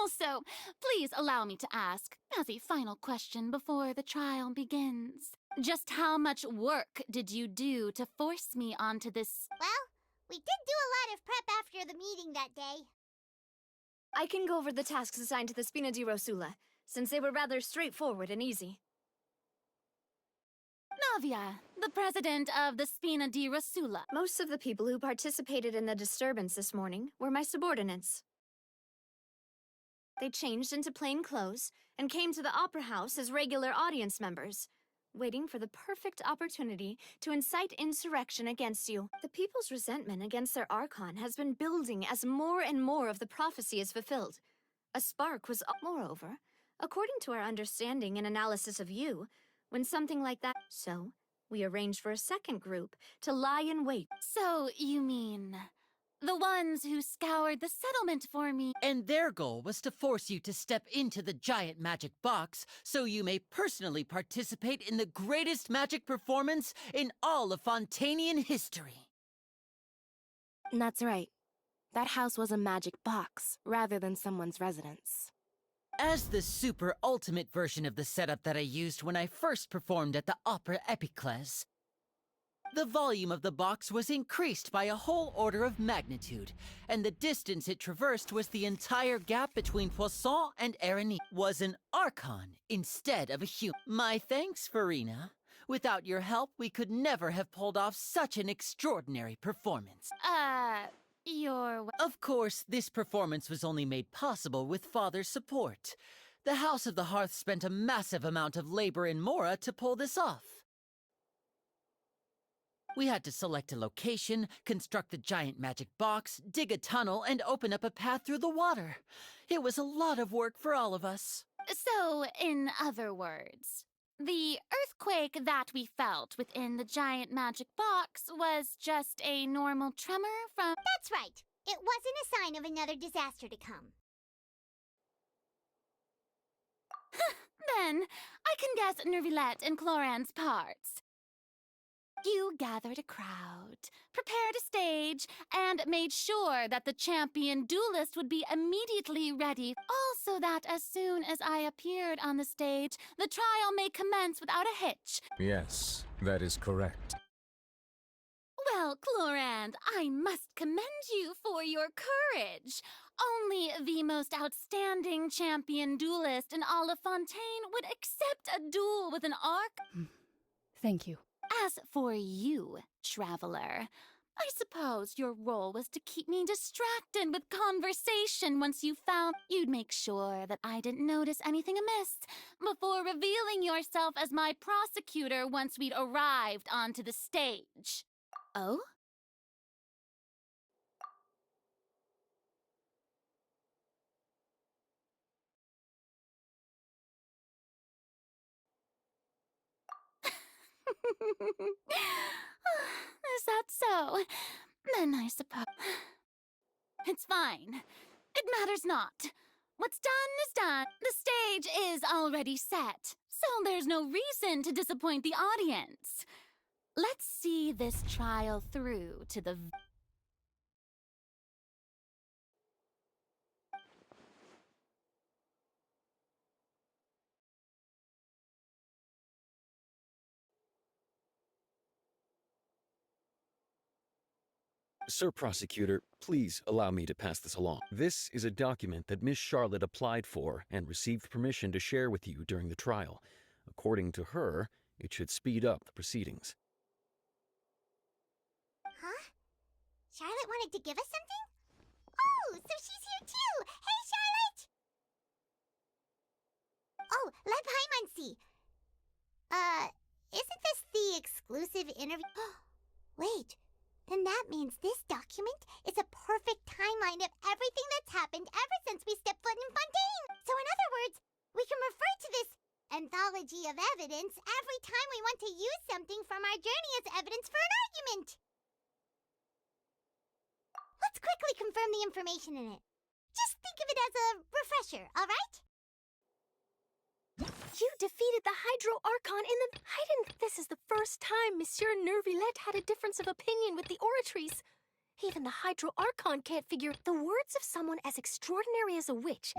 Also, please allow me to ask, as a final question before the trial begins, just how much work did you do to force me onto this? Well, we did do a lot of prep after the meeting that day. I can go over the tasks assigned to the Spina di Rosula, since they were rather straightforward and easy. Navia, the president of the Spina di Rosula. Most of the people who participated in the disturbance this morning were my subordinates. They changed into plain clothes and came to the Opera House as regular audience members, waiting for the perfect opportunity to incite insurrection against you. The people's resentment against their Archon has been building as more and more of the prophecy is fulfilled. A spark was... Moreover, according to our understanding and analysis of you, when something like that... So, we arranged for a second group to lie in wait. So, you mean... The ones who scoured the settlement for me. And their goal was to force you to step into the giant magic box so you may personally participate in the greatest magic performance in all of Fontainian history. That's right. That house was a magic box, rather than someone's residence. As the super ultimate version of the setup that I used when I first performed at the Opera Epiclese, the volume of the box was increased by a whole order of magnitude, and the distance it traversed was the entire gap between Poisson and Erenie. Was an Archon instead of a human. My thanks, Farina. Without your help, we could never have pulled off such an extraordinary performance. Of course, this performance was only made possible with Father's support. The House of the Hearth spent a massive amount of labor in Mora to pull this off. We had to select a location, construct the giant magic box, dig a tunnel, and open up a path through the water. It was a lot of work for all of us. So, in other words, the earthquake that we felt within the giant magic box was just a normal tremor from... That's right. It wasn't a sign of another disaster to come. Then, I can guess Nervillette and Cloran's parts. You gathered a crowd, prepared a stage, and made sure that the champion duelist would be immediately ready. Also that as soon as I appeared on the stage, the trial may commence without a hitch. Yes, that is correct. Well, Clorand, I must commend you for your courage. Only the most outstanding champion duelist in all of Fontaine would accept a duel with an arc. Thank you. As for you, traveler, I suppose your role was to keep me distracted with conversation once you found you'd make sure that I didn't notice anything amiss before revealing yourself as my prosecutor once we'd arrived onto the stage. Oh? Is that so? Then I suppose... It's fine. It matters not. What's done is done. The stage is already set, so there's no reason to disappoint the audience. Let's see this trial through to the... Sir Prosecutor, please allow me to pass this along. This is a document that Miss Charlotte applied for and received permission to share with you during the trial. According to her, it should speed up the proceedings. Huh? Charlotte wanted to give us something? Oh, so she's here too! Hey, Charlotte! Oh, let Paimon see. Isn't this the exclusive interview? Wait, then that means this document is a perfect timeline of everything that's happened ever since we stepped foot in Fontaine. So in other words, we can refer to this anthology of evidence every time we want to use something from our journey as evidence for an argument. Let's quickly confirm the information in it. Just think of it as a refresher, alright? You defeated the Hydro Archon in the... I didn't think this is the first time Monsieur Nervillette had a difference of opinion with the oratories. Even the Hydro Archon can't figure the words of someone as extraordinary as a witch.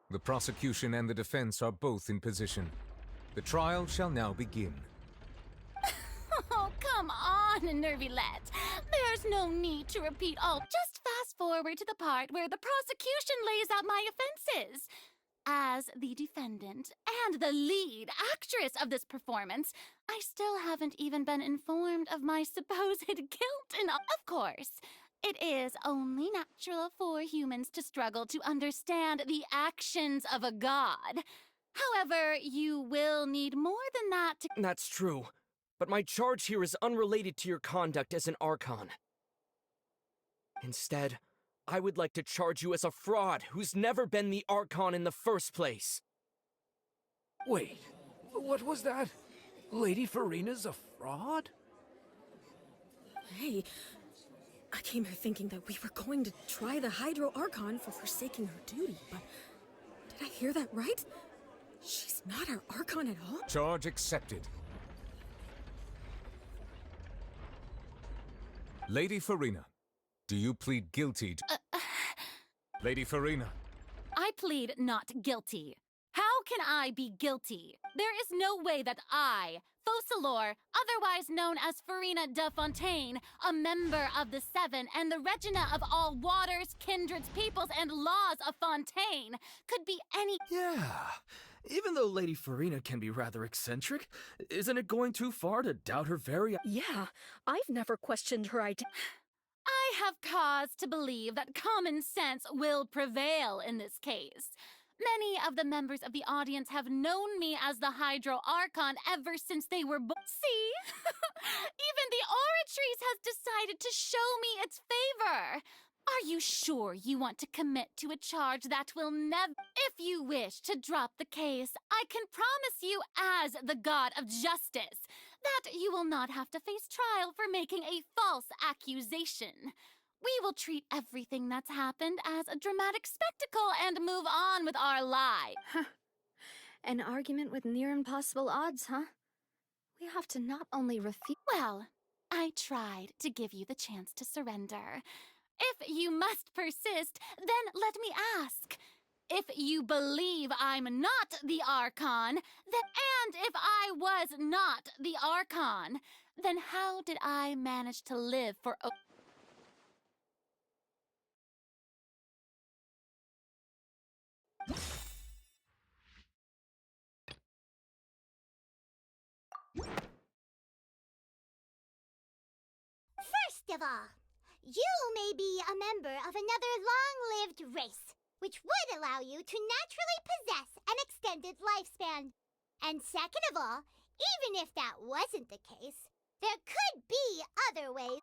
The prosecution and the defense are both in position. The trial shall now begin. Oh, come on, Nervillette. There's no need to repeat all. Just fast forward to the part where the prosecution lays out my offenses. As the defendant and the lead actress of this performance, I still haven't even been informed of my supposed guilt. And of course, it is only natural for humans to struggle to understand the actions of a god. However, you will need more than that to... That's true. But my charge here is unrelated to your conduct as an Archon. Instead, I would like to charge you as a fraud who's never been the Archon in the first place. Wait, what was that? Lady Farina's a fraud? Hey, I came here thinking that we were going to try the Hydro Archon for forsaking her duty, but did I hear that right? She's not our Archon at all? Charge accepted. Lady Farina, do you plead guilty to... Lady Farina. I plead not guilty. How can I be guilty? There is no way that I, Focalor, otherwise known as Farina de Fontaine, a member of the Seven and the Regina of all waters, kindreds, peoples, and laws of Fontaine, could be any— Yeah. Even though Lady Farina can be rather eccentric, isn't it going too far to doubt her very— Yeah, I've never questioned her identity. I have cause to believe that common sense will prevail in this case. Many of the members of the audience have known me as the Hydro Archon ever since they were See? Even the Oratrice has decided to show me its favor. Are you sure you want to commit to a charge that will never— If you wish to drop the case, I can promise you as the God of Justice that you will not have to face trial for making a false accusation. We will treat everything that's happened as a dramatic spectacle and move on with our lives. An argument with near impossible odds, huh? We have to not only refute— Well, I tried to give you the chance to surrender. If you must persist, then let me ask. If you believe I'm not the Archon, and if I was not the Archon, then how did I manage to live for— First of all, you may be a member of another long-lived race, which would allow you to naturally possess an extended lifespan. And second of all, even if that wasn't the case, there could be other ways.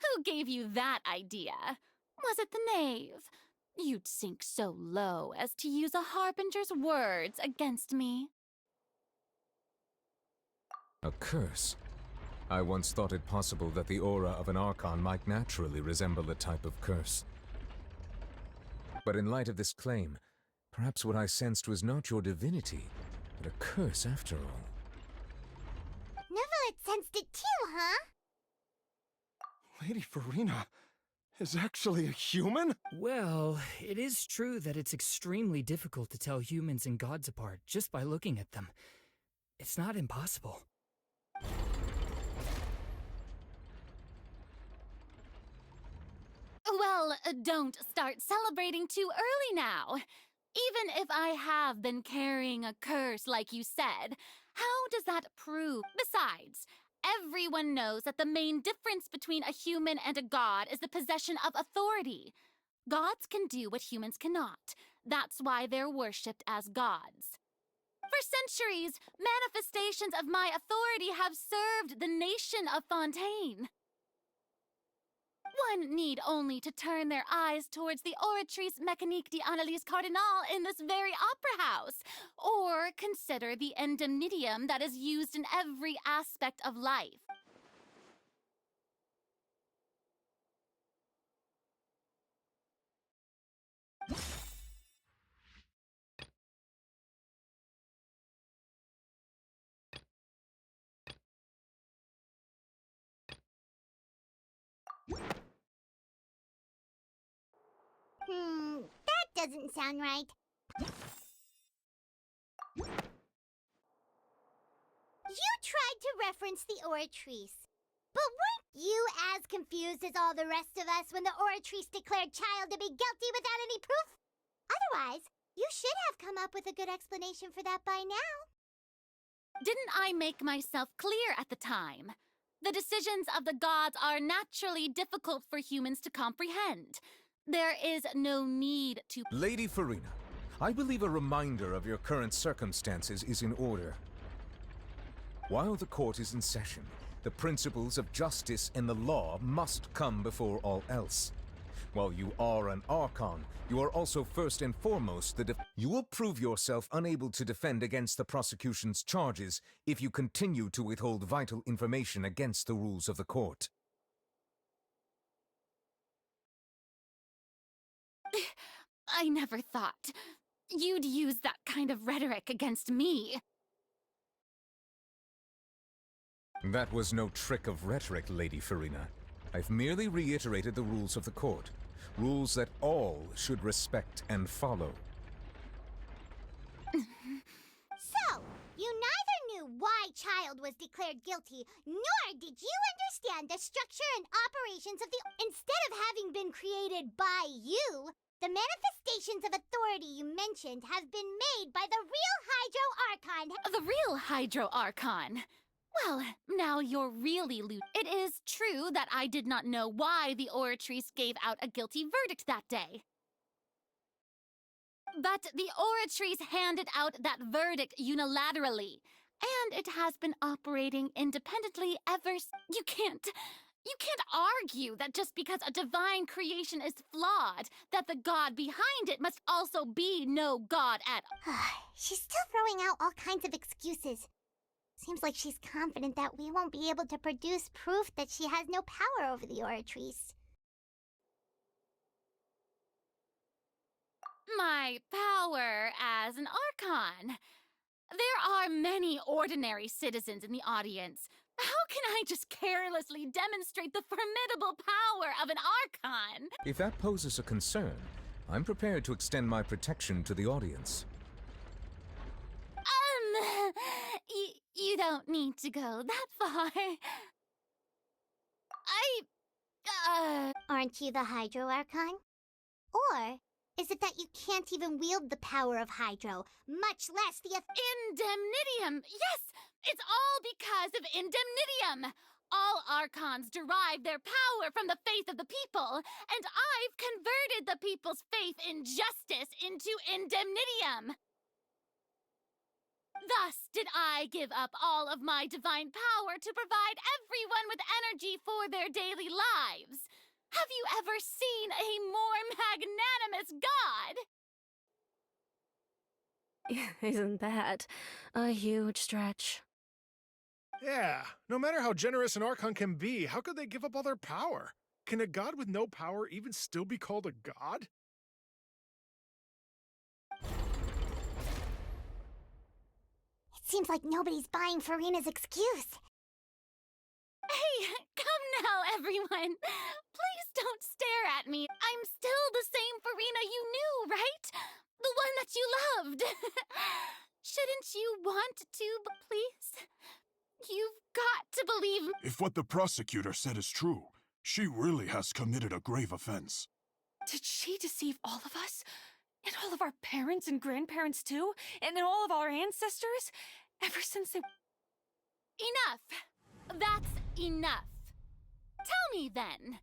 Who gave you that idea? Was it the knave? You'd sink so low as to use a harbinger's words against me. A curse? I once thought it possible that the aura of an Archon might naturally resemble a type of curse. But in light of this claim, perhaps what I sensed was not your divinity, but a curse after all. Neverlet sensed it too, huh? Lady Farina is actually a human? Well, it is true that it's extremely difficult to tell humans and gods apart just by looking at them. It's not impossible. Well, don't start celebrating too early now. Even if I have been carrying a curse like you said, how does that prove? Besides, everyone knows that the main difference between a human and a god is the possession of authority. Gods can do what humans cannot. That's why they're worshipped as gods. For centuries, manifestations of my authority have served the nation of Fontaine. One need only to turn their eyes towards the Oratrice Mécanique d'Analyse Cardinal in this very opera house, or consider the indemnitium that is used in every aspect of life. That doesn't sound right. You tried to reference the Oratrice. But weren't you as confused as all the rest of us when the Oratrice declared Child to be guilty without any proof? Otherwise, you should have come up with a good explanation for that by now. Didn't I make myself clear at the time? The decisions of the gods are naturally difficult for humans to comprehend. There is no need to— Lady Farina, I believe a reminder of your current circumstances is in order. While the court is in session, the principles of justice and the law must come before all else. While you are an Archon, you are also first and foremost You will prove yourself unable to defend against the prosecution's charges if you continue to withhold vital information against the rules of the court. I never thought you'd use that kind of rhetoric against me. That was no trick of rhetoric, Lady Farina. I've merely reiterated the rules of the court. Rules that all should respect and follow. So, you neither knew why Child was declared guilty, nor did you understand the structure and operations of the... Instead of having been created by you, the manifestations of authority you mentioned have been made by the real Hydro Archon. The real Hydro Archon? Well, now you're really It is true that I did not know why the Oratrice gave out a guilty verdict that day. But the Oratrice handed out that verdict unilaterally, and it has been operating independently ever since. You can't argue that just because a divine creation is flawed, that the god behind it must also be no god at all. She's still throwing out all kinds of excuses. Seems like she's confident that we won't be able to produce proof that she has no power over the Oratrice. My power as an Archon. There are many ordinary citizens in the audience. How can I just carelessly demonstrate the formidable power of an Archon? If that poses a concern, I'm prepared to extend my protection to the audience. You don't need to go that far. Aren't you the Hydro Archon? Or is it that you can't even wield the power of Hydro, much less the... Indemnitium! Yes! It's all because of Indemnitium! All Archons derive their power from the faith of the people, and I've converted the people's faith in justice into Indemnitium! Thus did I give up all of my divine power to provide everyone with energy for their daily lives. Have you ever seen a more magnanimous god? Isn't that a huge stretch? Yeah, no matter how generous an Archon can be, how could they give up all their power? Can a god with no power even still be called a god? It seems like nobody's buying Farina's excuse. Hey, come now, everyone. Please don't stare at me. I'm still the same Farina you knew, right? The one that you loved. Shouldn't you want to, please? You've got to believe... If what the prosecutor said is true, she really has committed a grave offense. Did she deceive all of us? And all of our parents and grandparents too? And all of our ancestors? Ever since they... Enough! That's enough. Tell me then,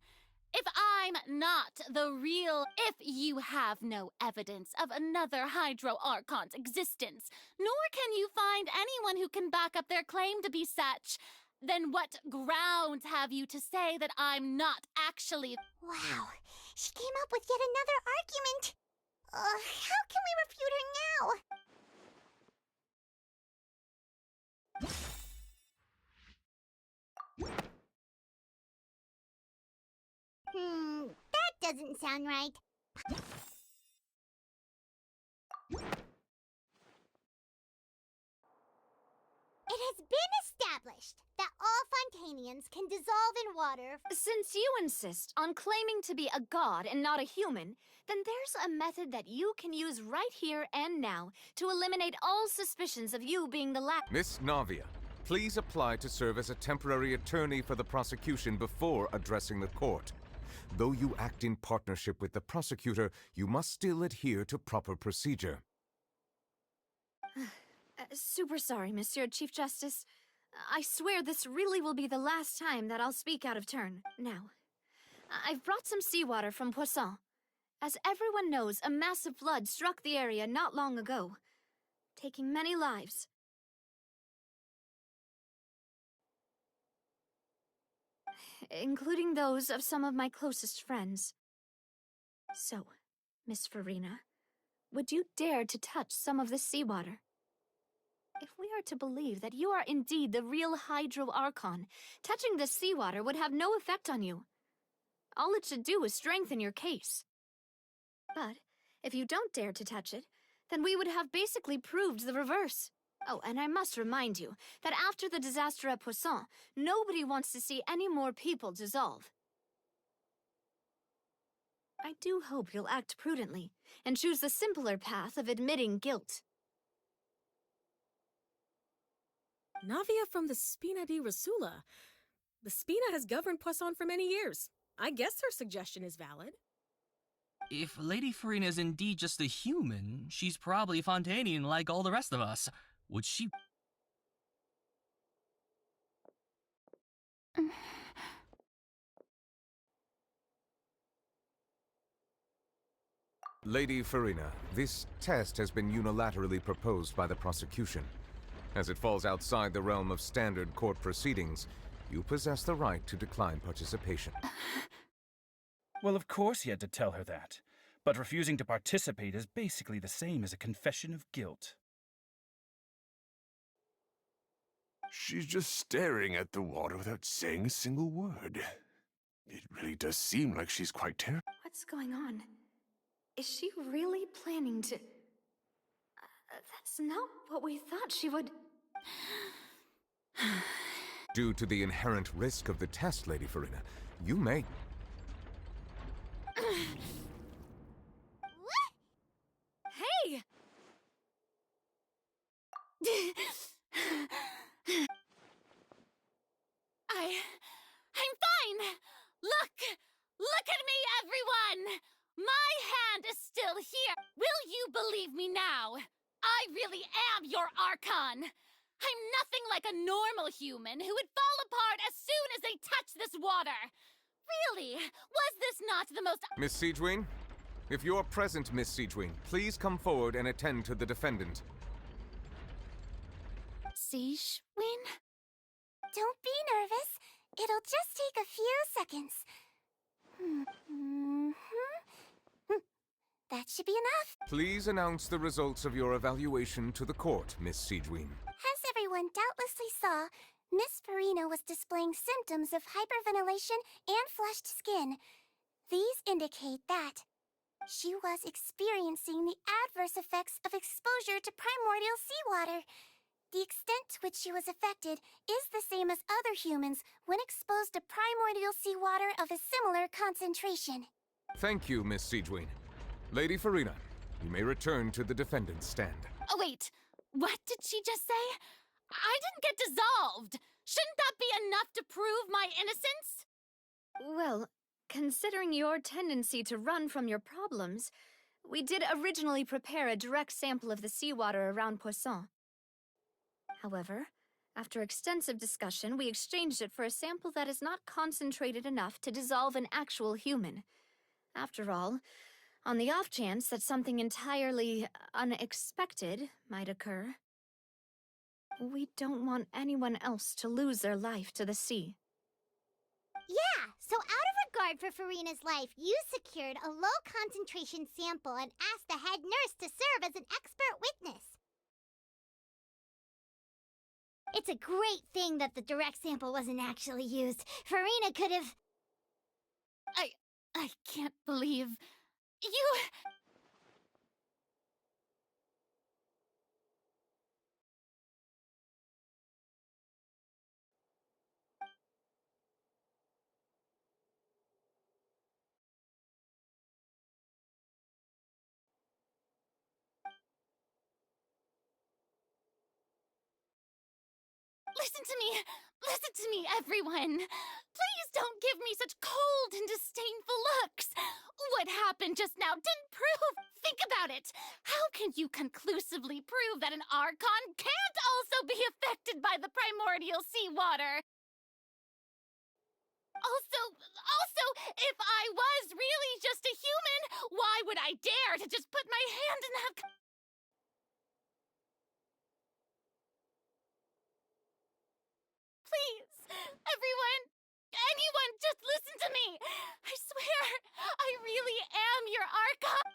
if I'm not the real... If you have no evidence of another Hydro Archon's existence, nor can you find anyone who can back up their claim to be such, then what grounds have you to say that I'm not actually... Wow, she came up with yet another argument. How can we refute her now? That doesn't sound right. It has been established that all Fontainians can dissolve in water. Since you insist on claiming to be a god and not a human, then there's a method that you can use right here and now to eliminate all suspicions of you being the Miss Navia, please apply to serve as a temporary attorney for the prosecution before addressing the court. Though you act in partnership with the prosecutor, you must still adhere to proper procedure. Super sorry, Monsieur Chief Justice. I swear this really will be the last time that I'll speak out of turn. Now, I've brought some seawater from Poisson. As everyone knows, a massive flood struck the area not long ago, taking many lives. Including those of some of my closest friends. So, Miss Farina, would you dare to touch some of the seawater? If we are to believe that you are indeed the real Hydro Archon, touching the seawater would have no effect on you. All it should do is strengthen your case. But if you don't dare to touch it, then we would have basically proved the reverse. Oh, and I must remind you that after the disaster at Poisson, nobody wants to see any more people dissolve. I do hope you'll act prudently and choose the simpler path of admitting guilt. Navia from the Spina di Rasula. The Spina has governed Poisson for many years. I guess her suggestion is valid. If Lady Farina is indeed just a human, she's probably Fontainian like all the rest of us. Would she... Lady Farina, this test has been unilaterally proposed by the prosecution. As it falls outside the realm of standard court proceedings, you possess the right to decline participation. Well, of course he had to tell her that. But refusing to participate is basically the same as a confession of guilt. She's just staring at the water without saying a single word. It really does seem like she's quite terrified. What's going on? Is she really planning to... that's not what we thought she would... Due to the inherent risk of the test, Lady Farina, you may... Hey! I'm fine! Look at me, everyone! My hand is still here! Will you believe me now? I really am your Archon! I'm nothing like a normal human who would fall apart as soon as they touch this water! Really? Was this not the most... Miss Siegewien? If you're present, Miss Siegewien, please come forward and attend to the defendant. Siegewien? Don't be nervous. It'll just take a few seconds. That should be enough. Please announce the results of your evaluation to the court, Miss Siegewien. As everyone doubtlessly saw, Miss Farina was displaying symptoms of hyperventilation and flushed skin. These indicate that she was experiencing the adverse effects of exposure to primordial seawater. The extent to which she was affected is the same as other humans when exposed to primordial seawater of a similar concentration. Thank you, Miss Siegewien. Lady Farina, you may return to the defendant's stand. Oh, wait. What did she just say? I didn't get dissolved. Shouldn't that be enough to prove my innocence? Well, considering your tendency to run from your problems, we did originally prepare a direct sample of the seawater around Poisson. However, after extensive discussion, we exchanged it for a sample that is not concentrated enough to dissolve an actual human. After all, on the off chance that something entirely unexpected might occur, we don't want anyone else to lose their life to the sea. Yeah, so out of regard for Farina's life, you secured a low-concentration sample and asked the head nurse to serve as an expert witness. It's a great thing that the direct sample wasn't actually used. Farina could have... I can't believe... You... Listen to me, everyone. Please don't give me such cold and disdainful looks. What happened just now didn't prove. Think about it. How can you conclusively prove that an Archon can't also be affected by the primordial seawater? Also, if I was really just a human, why would I dare to just put my hand in that... Please, everyone, Anyone, just listen to me! I swear, I really am your Archon!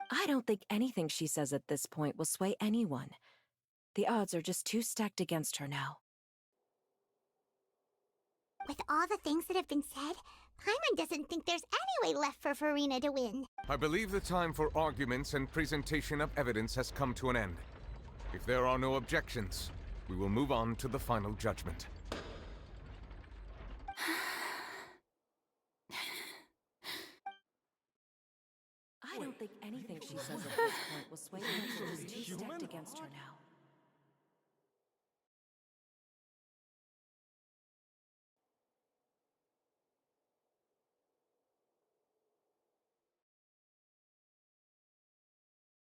I don't think anything she says at this point will sway anyone. The odds are just too stacked against her now. With all the things that have been said, Paimon doesn't think there's any way left for Farina to win. I believe the time for arguments and presentation of evidence has come to an end. If there are no objections, we will move on to the final judgment. I don't think anything she says at this point will sway her. She's too stacked against her now.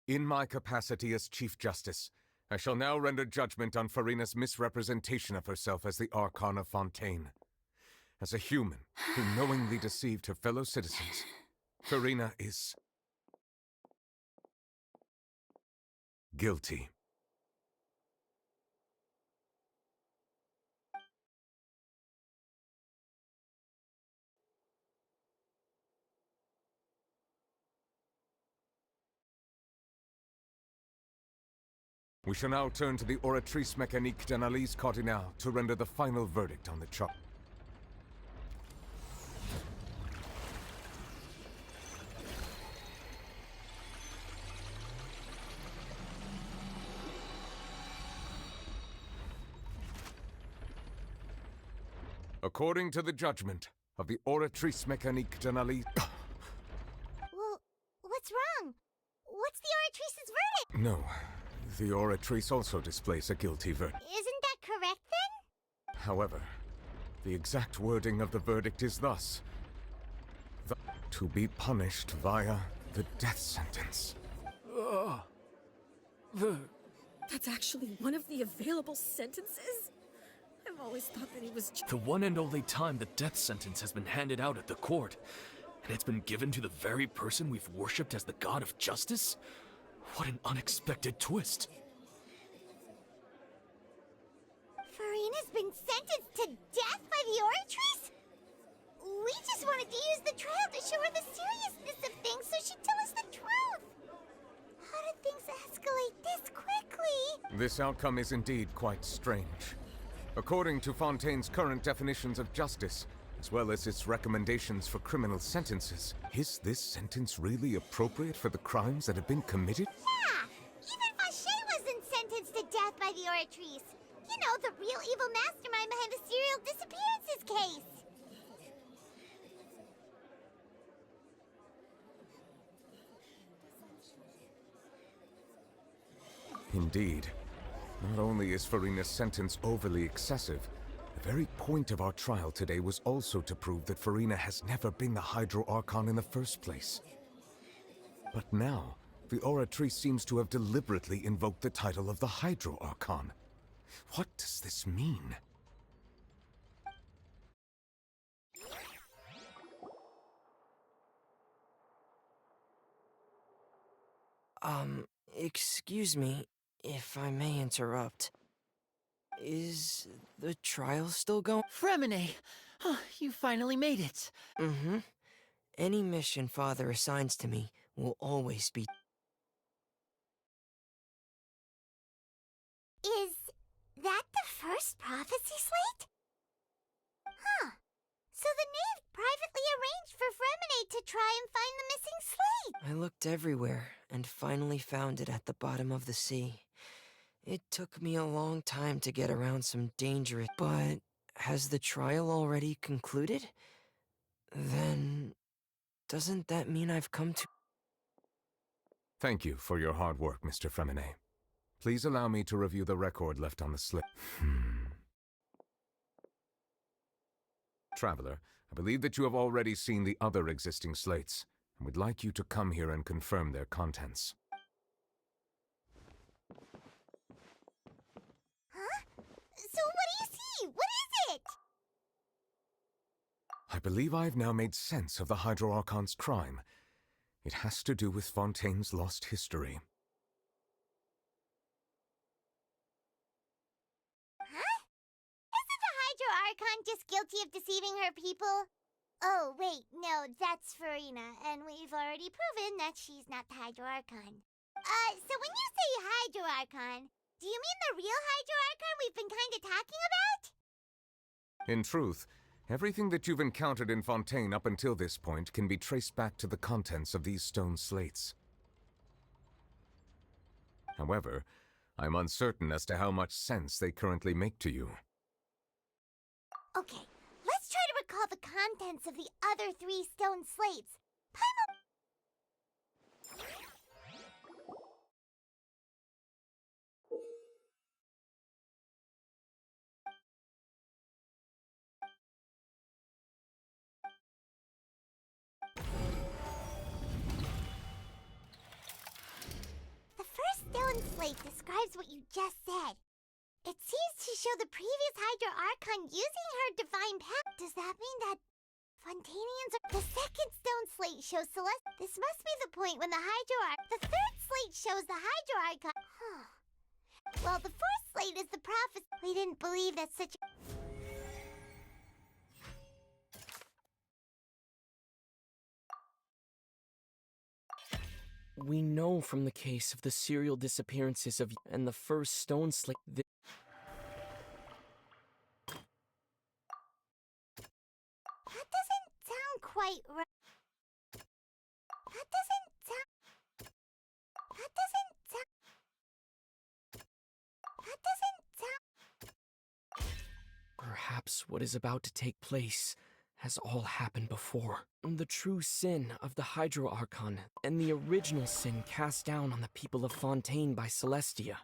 In my capacity as Chief Justice, I shall now render judgment on Farina's misrepresentation of herself as the Archon of Fontaine. As a human who knowingly deceived her fellow citizens, Farina is guilty. We shall now turn to the Oratrice Mécanique d'Analyse Cardinale to render the final verdict on the charge. According to the judgment of the Oratrice Mécanique d'Analyse... Well, what's wrong? What's the Oratrice's verdict? No, the Oratrice also displays a guilty verdict. Isn't that correct then? However, the exact wording of the verdict is thus: to be punished via the death sentence. That's actually one of the available sentences? I've always thought that he was The one and only time the death sentence has been handed out at the court, and it's been given to the very person we've worshipped as the god of justice? What an unexpected twist. Farina's been sentenced to death by the Oratrice? We just wanted to use the trial to show her the seriousness of things so she'd tell us the truth. How did things escalate this quickly? This outcome is indeed quite strange. According to Fontaine's current definitions of justice, as well as its recommendations for criminal sentences, is this sentence really appropriate for the crimes that have been committed? Yeah! Even Fauché wasn't sentenced to death by the Oratrice. You know, the real evil mastermind behind the serial disappearances case. Indeed. Not only is Farina's sentence overly excessive, the very point of our trial today was also to prove that Farina has never been the Hydro Archon in the first place. But now, the Oratrice seems to have deliberately invoked the title of the Hydro Archon. What does this mean? Excuse me, if I may interrupt. Is the trial still going? Fremine! You finally made it! Mm-hmm. Any mission Father assigns to me will always be... Is that the first prophecy slate? Huh. So the knave privately arranged for Fremine to try and find the missing slate. I looked everywhere and finally found it at the bottom of the sea. It took me a long time to get around some dangerous... But has the trial already concluded? Then... doesn't that mean I've come to... Thank you for your hard work, Mr. Fremine. Please allow me to review the record left on the slip. Traveler, I believe that you have already seen the other existing slates, and would like you to come here and confirm their contents. Huh? So what do you see? What is it? I I believe I've now made sense of the Hydro Archon's crime. It has to do with Fontaine's lost history. Huh? Isn't the Hydro Archon just guilty of deceiving her people? Oh, wait, no, that's Farina, and we've already proven that she's not the Hydro Archon. So when you say Hydro Archon, do you mean the real Hydro Archon we've been kinda talking about? In truth, everything that you've encountered in Fontaine up until this point can be traced back to the contents of these stone slates. However, I'm uncertain as to how much sense they currently make to you. Okay, let's try to recall the contents of the other 3 stone slates. The first stone slate describes what you just said. It seems to show the previous Hydro Archon using her divine power. Does that mean that Fontainians are... The second stone slate shows Celeste. This must be the point when the The third slate shows the Hydro Archon. Well, the fourth slate is the prophecy. We didn't believe that such a... We know from the case of the serial disappearances of and the first stone slate that doesn't sound quite right. That doesn't sound... perhaps what is about to take place has all happened before. The true sin of the Hydro Archon and the original sin cast down on the people of Fontaine by Celestia,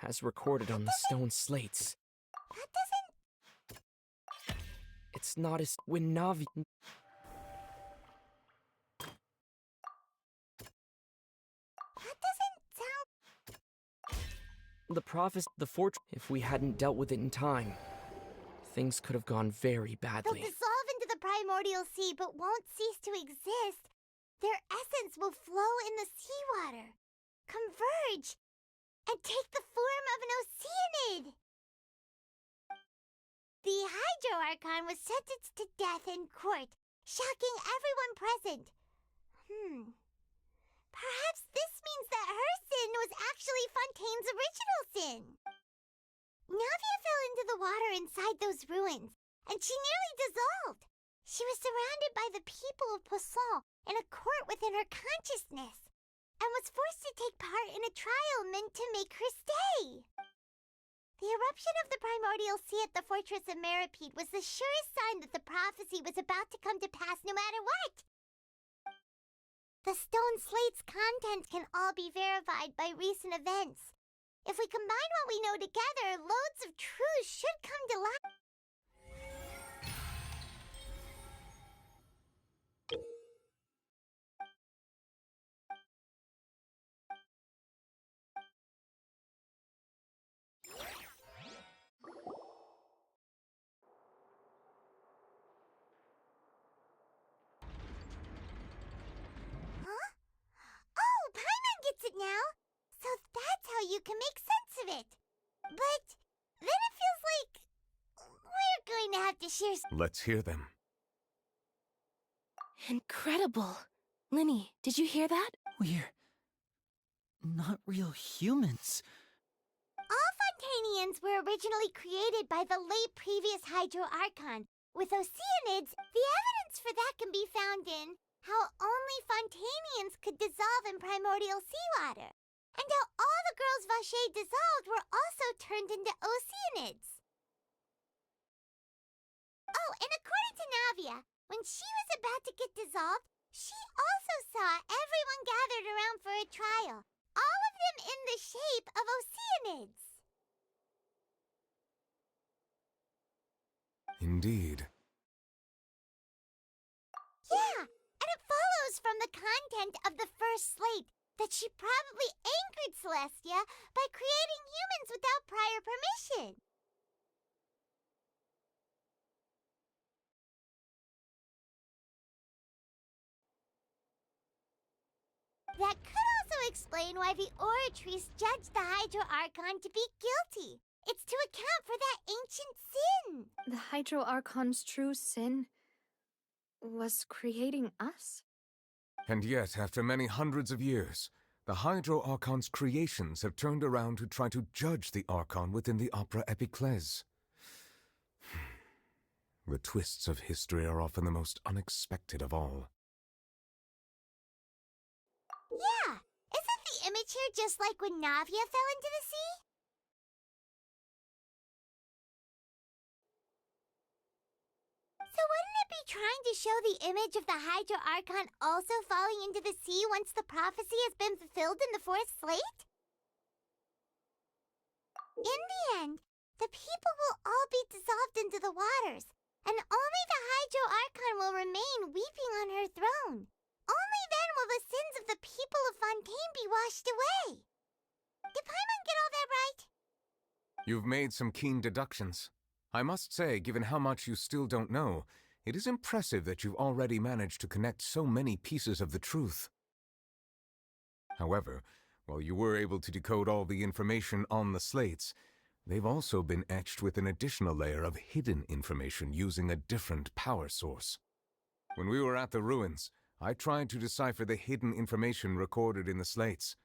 as recorded on the stone slates. It's not as when Navi... The prophecy, the fortress, if we hadn't dealt with it in time, things could have gone very badly. They'll dissolve into the primordial sea but won't cease to exist. Their essence will flow in the seawater, converge, and take the form of an oceanid. The Hydro Archon was sentenced to death in court, shocking everyone present. Perhaps this means that her sin was actually Fontaine's original sin. Navia fell into the water inside those ruins, and she nearly dissolved. She was surrounded by the people of Poisson in a court within her consciousness, and was forced to take part in a trial meant to make her stay. The eruption of the primordial sea at the fortress of Meripede was the surest sign that the prophecy was about to come to pass no matter what. The stone slate's contents can all be verified by recent events. If we combine what we know together, loads of truths should come to light. Huh? Oh, Paimon gets it now! So that's how you can make sense of it. But then it feels like we're going to have to share Let's hear them. Incredible. Linny, did you hear that? We're not real humans. All Fontainians were originally created by the late previous Hydro Archon. With oceanids, the evidence for that can be found in how only Fontainians could dissolve in primordial seawater, and how all the girls Vacher dissolved were also turned into oceanids. Oh, and according to Navia, when she was about to get dissolved, she also saw everyone gathered around for a trial, all of them in the shape of oceanids. Indeed. Yeah, and it follows from the content of the first slate that she probably angered Celestia by creating humans without prior permission. That could also explain why the Oratrice judged the Hydro Archon to be guilty. It's to account for that ancient sin. The Hydro Archon's true sin was creating us? And yet, after many hundreds of years, the Hydro Archon's creations have turned around to try to judge the Archon within the Opera Epiclese. The twists of history are often the most unexpected of all. Yeah, isn't the image here just like when Navia fell into the sea? So wouldn't it be trying to show the image of the Hydro Archon also falling into the sea once the prophecy has been fulfilled in the fourth slate? In the end, the people will all be dissolved into the waters, and only the Hydro Archon will remain weeping on her throne. Only then will the sins of the people of Fontaine be washed away. Did Paimon get all that right? You've made some keen deductions. I must say, given how much you still don't know, it is impressive that you've already managed to connect so many pieces of the truth. However, while you were able to decode all the information on the slates, they've also been etched with an additional layer of hidden information using a different power source. When we were at the ruins, I tried to decipher the hidden information recorded in the slates.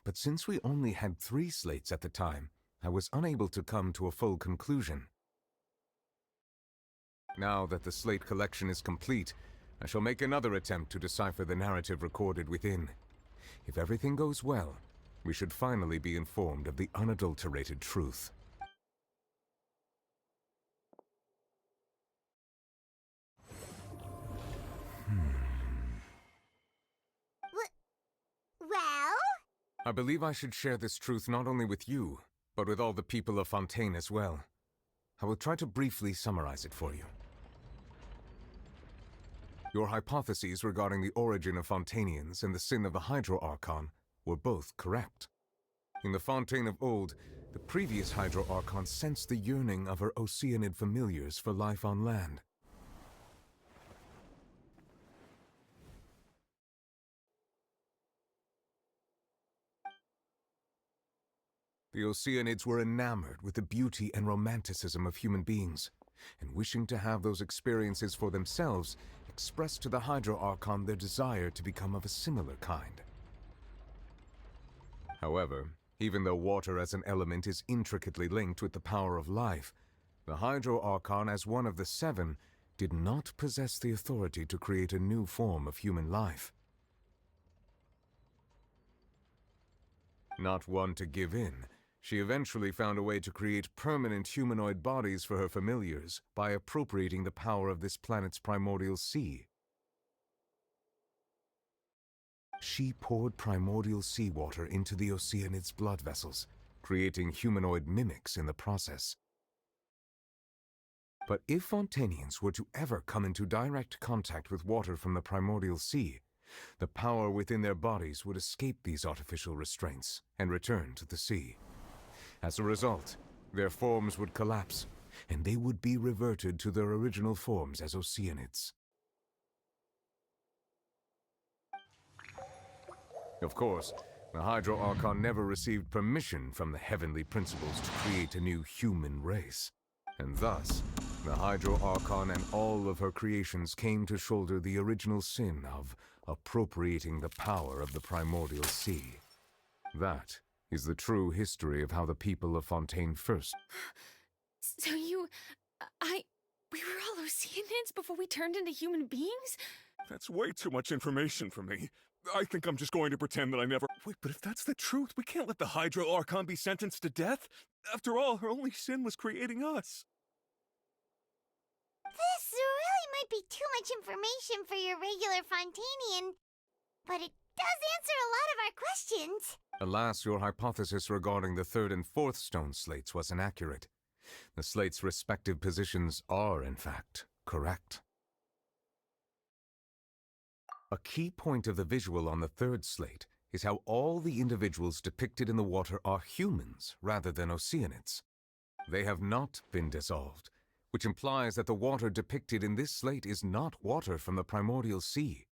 But since we only had 3 slates at the time, I was unable to come to a full conclusion. Now that the slate collection is complete, I shall make another attempt to decipher the narrative recorded within. If everything goes well, we should finally be informed of the unadulterated truth. Well? I believe I should share this truth not only with you, but with all the people of Fontaine as well. I will try to briefly summarize it for you. Your hypotheses regarding the origin of Fontainians and the sin of the Hydro Archon were both correct. In the Fontaine of old, the previous Hydro Archon sensed the yearning of her Oceanid familiars for life on land. The Oceanids were enamored with the beauty and romanticism of human beings, and wishing to have those experiences for themselves, expressed to the Hydro Archon their desire to become of a similar kind. However, even though water as an element is intricately linked with the power of life, the Hydro Archon, as one of the 7, did not possess the authority to create a new form of human life. Not one to give in, she eventually found a way to create permanent humanoid bodies for her familiars by appropriating the power of this planet's primordial sea. She poured primordial seawater into the Oceanids' blood vessels, creating humanoid mimics in the process. But if Fontainians were to ever come into direct contact with water from the primordial sea, the power within their bodies would escape these artificial restraints and return to the sea. As a result, their forms would collapse, and they would be reverted to their original forms as Oceanids. Of course, the Hydro Archon never received permission from the heavenly principles to create a new human race. And thus, the Hydro Archon and all of her creations came to shoulder the original sin of appropriating the power of the primordial sea. That is the true history of how the people of Fontaine first... So we were all Oceanids before we turned into human beings? That's way too much information for me. I think I'm just going to pretend that I never... Wait, but if that's the truth, we can't let the Hydro Archon be sentenced to death. After all, her only sin was creating us. This really might be too much information for your regular Fontainian, but it does answer a lot of our questions. Alas, your hypothesis regarding the 3rd and 4th stone slates was inaccurate. The slates' respective positions are, in fact, correct. A key point of the visual on the 3rd slate is how all the individuals depicted in the water are humans rather than Oceanids. They have not been dissolved, which implies that the water depicted in this slate is not water from the primordial sea.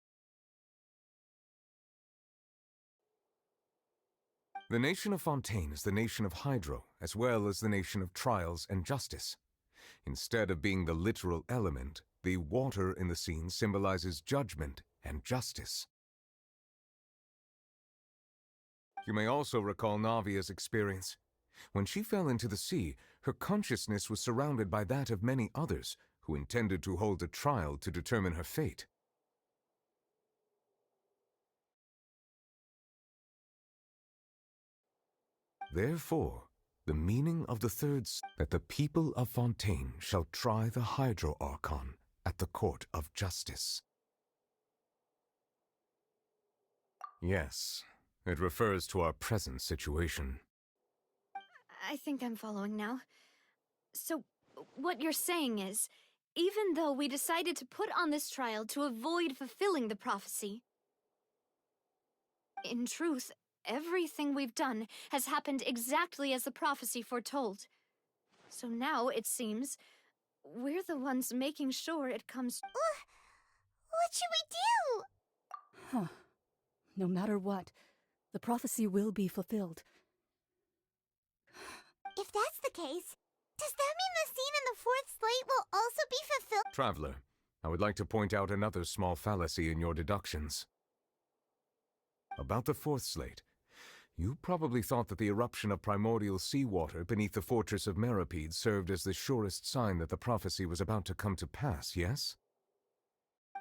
The nation of Fontaine is the nation of Hydro, as well as the nation of trials and justice. Instead of being the literal element, the water in the scene symbolizes judgment and justice. You may also recall Navia's experience. When she fell into the sea, her consciousness was surrounded by that of many others who intended to hold a trial to determine her fate. Therefore, the meaning of the that the people of Fontaine shall try the Hydro Archon at the court of justice. Yes, it refers to our present situation. I think I'm following now. So, what you're saying is, even though we decided to put on this trial to avoid fulfilling the prophecy, in truth, everything we've done has happened exactly as the prophecy foretold. So now, it seems, we're the ones making sure it comes... What should we do? Huh. No matter what, the prophecy will be fulfilled. If that's the case, does that mean the scene in the fourth slate will also be fulfilled? Traveler, I would like to point out another small fallacy in your deductions. About the fourth slate, you probably thought that the eruption of primordial seawater beneath the fortress of Meripede served as the surest sign that the prophecy was about to come to pass, yes?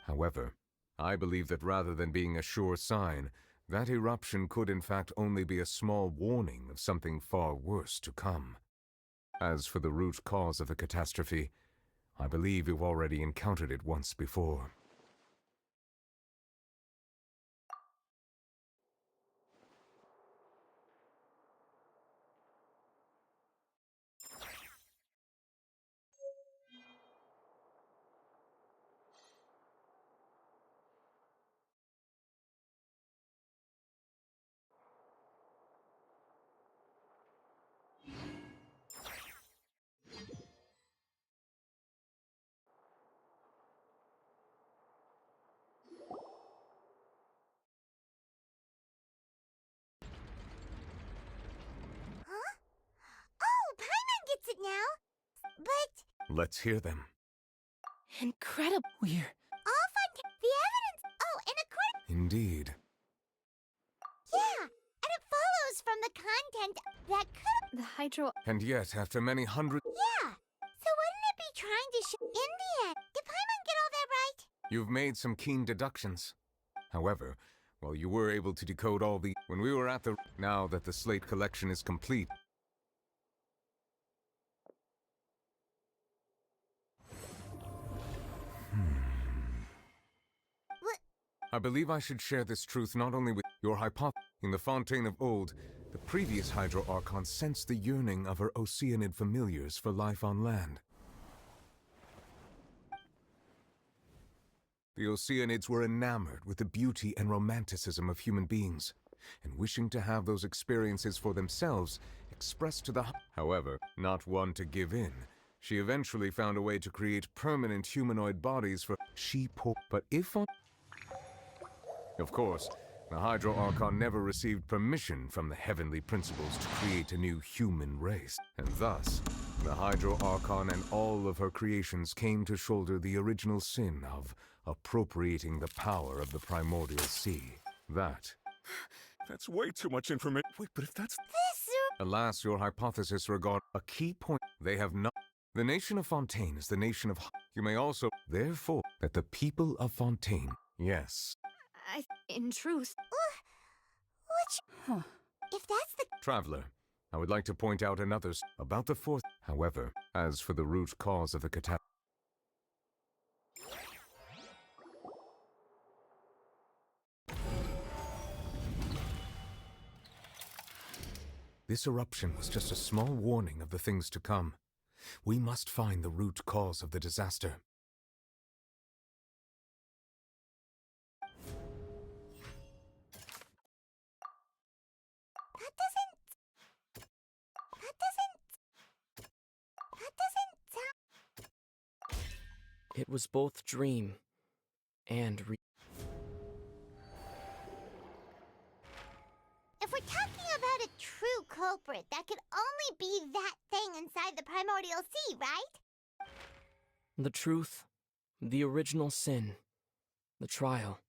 However, I believe that rather than being a sure sign, that eruption could in fact only be a small warning of something far worse to come. As for the root cause of the catastrophe, I believe you've already encountered it once before. Huh? Oh, Paimon gets it now! But... Let's hear them. Incredible. We're... All Fontaine... The evidence... Oh, and according... Indeed. Yeah, and it follows from the content that could... The Hydro... And yet, after many hundred... Yeah! So wouldn't it be trying to show... In the end, did Paimon get all that right? You've made some keen deductions. However, while you were able to decode all the... When we were at the... Now that the slate collection is complete... What? I believe I should share this truth not only with your hypothesis. In the Fontaine of old, the previous Hydro Archon sensed the yearning of her Oceanid familiars for life on land. The Oceanids were enamored with the beauty and romanticism of human beings, and wishing to have those experiences for themselves, expressed to the... However, not one to give in, she eventually found a way to create permanent humanoid bodies for... But if... Of course, the Hydro Archon never received permission from the heavenly principles to create a new human race, and thus, the Hydro Archon and all of her creations came to shoulder the original sin of appropriating the power of the primordial sea. That's way too much information. Wait, but if that's... Alas, your hypothesis regard a key point they have not... The nation of Fontaine is the nation of... You may also... Therefore, that the people of Fontaine... Yes. In truth... Huh. If that's the... Traveler, I would like to point out another... About the fourth... However, as for the root cause of the catastrophe... This eruption was just a small warning of the things to come. We must find the root cause of the disaster. That doesn't sound... It was both dream and If we're talking about a secret. That could only be that thing inside the primordial sea, right? The truth, the original sin, the trial.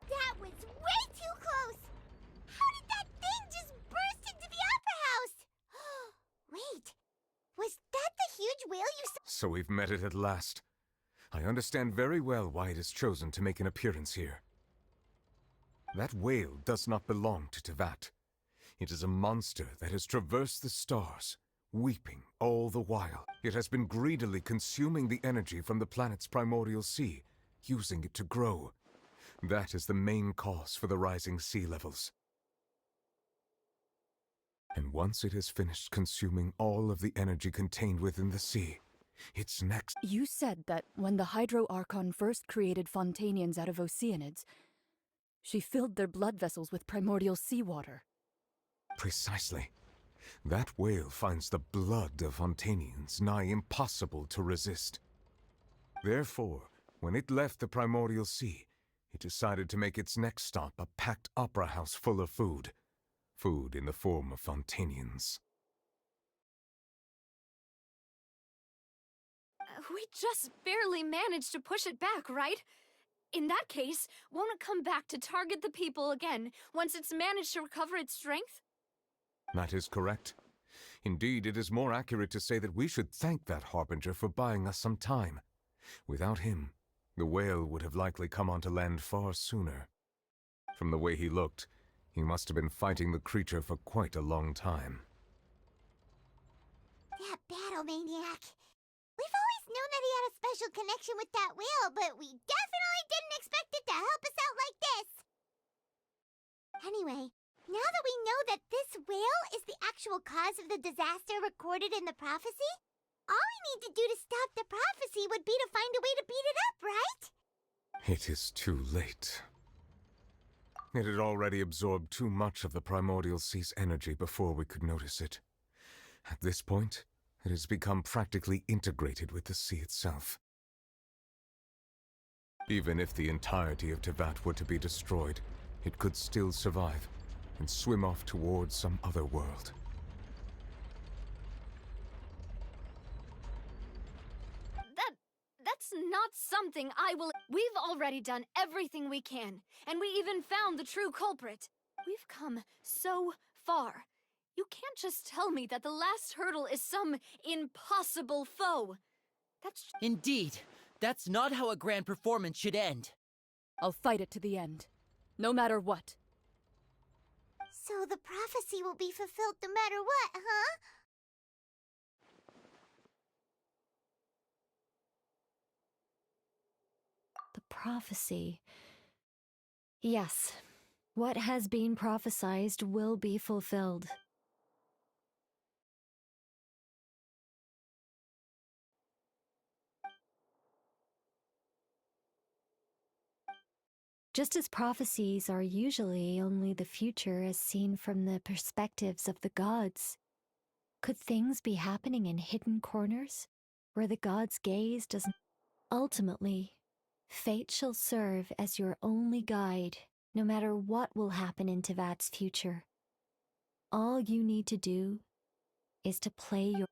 That was way too close! How did that thing just burst into the Opera House? Wait, was that the huge whale you saw? So we've met it at last. I understand very well why it has chosen to make an appearance here. That whale does not belong to Tevat. It is a monster that has traversed the stars, weeping all the while. It has been greedily consuming the energy from the planet's primordial sea, using it to grow. That is the main cause for the rising sea levels. And once it has finished consuming all of the energy contained within the sea, its next... You said that when the Hydro Archon first created Fontainians out of Oceanids, she filled their blood vessels with primordial seawater. Precisely. That whale finds the blood of Fontainians nigh impossible to resist. Therefore, when it left the primordial sea, it decided to make its next stop a packed opera house full of food. Food in the form of Fontainians. We just barely managed to push it back, right? In that case, won't it come back to target the people again once it's managed to recover its strength? That is correct. Indeed, it is more accurate to say that we should thank that Harbinger for buying us some time. Without him, the whale would have likely come onto land far sooner. From the way he looked, he must have been fighting the creature for quite a long time. That battle maniac. We've always known that he had a special connection with that whale, but we definitely didn't expect it to help us out like this. Anyway, now that we know that this whale is the actual cause of the disaster recorded in the prophecy, all we need to do to stop the prophecy would be to find a way to beat it up, right? It is too late. It had already absorbed too much of the primordial sea's energy before we could notice it. At this point, it has become practically integrated with the sea itself. Even if the entirety of Tevat were to be destroyed, it could still survive and swim off towards some other world. That's not something I will... We've already done everything we can, and we even found the true culprit. We've come so far. You can't just tell me that the last hurdle is some impossible foe. That's... Indeed. That's not how a grand performance should end. I'll fight it to the end, no matter what. So the prophecy will be fulfilled no matter what, huh? The prophecy... Yes, What has been prophesied will be fulfilled. Just as prophecies are usually only the future as seen from the perspectives of the gods, could things be happening in hidden corners where the gods' gaze doesn't? Ultimately, fate shall serve as your only guide, no matter what will happen in Tevat's future. All you need to do is to play your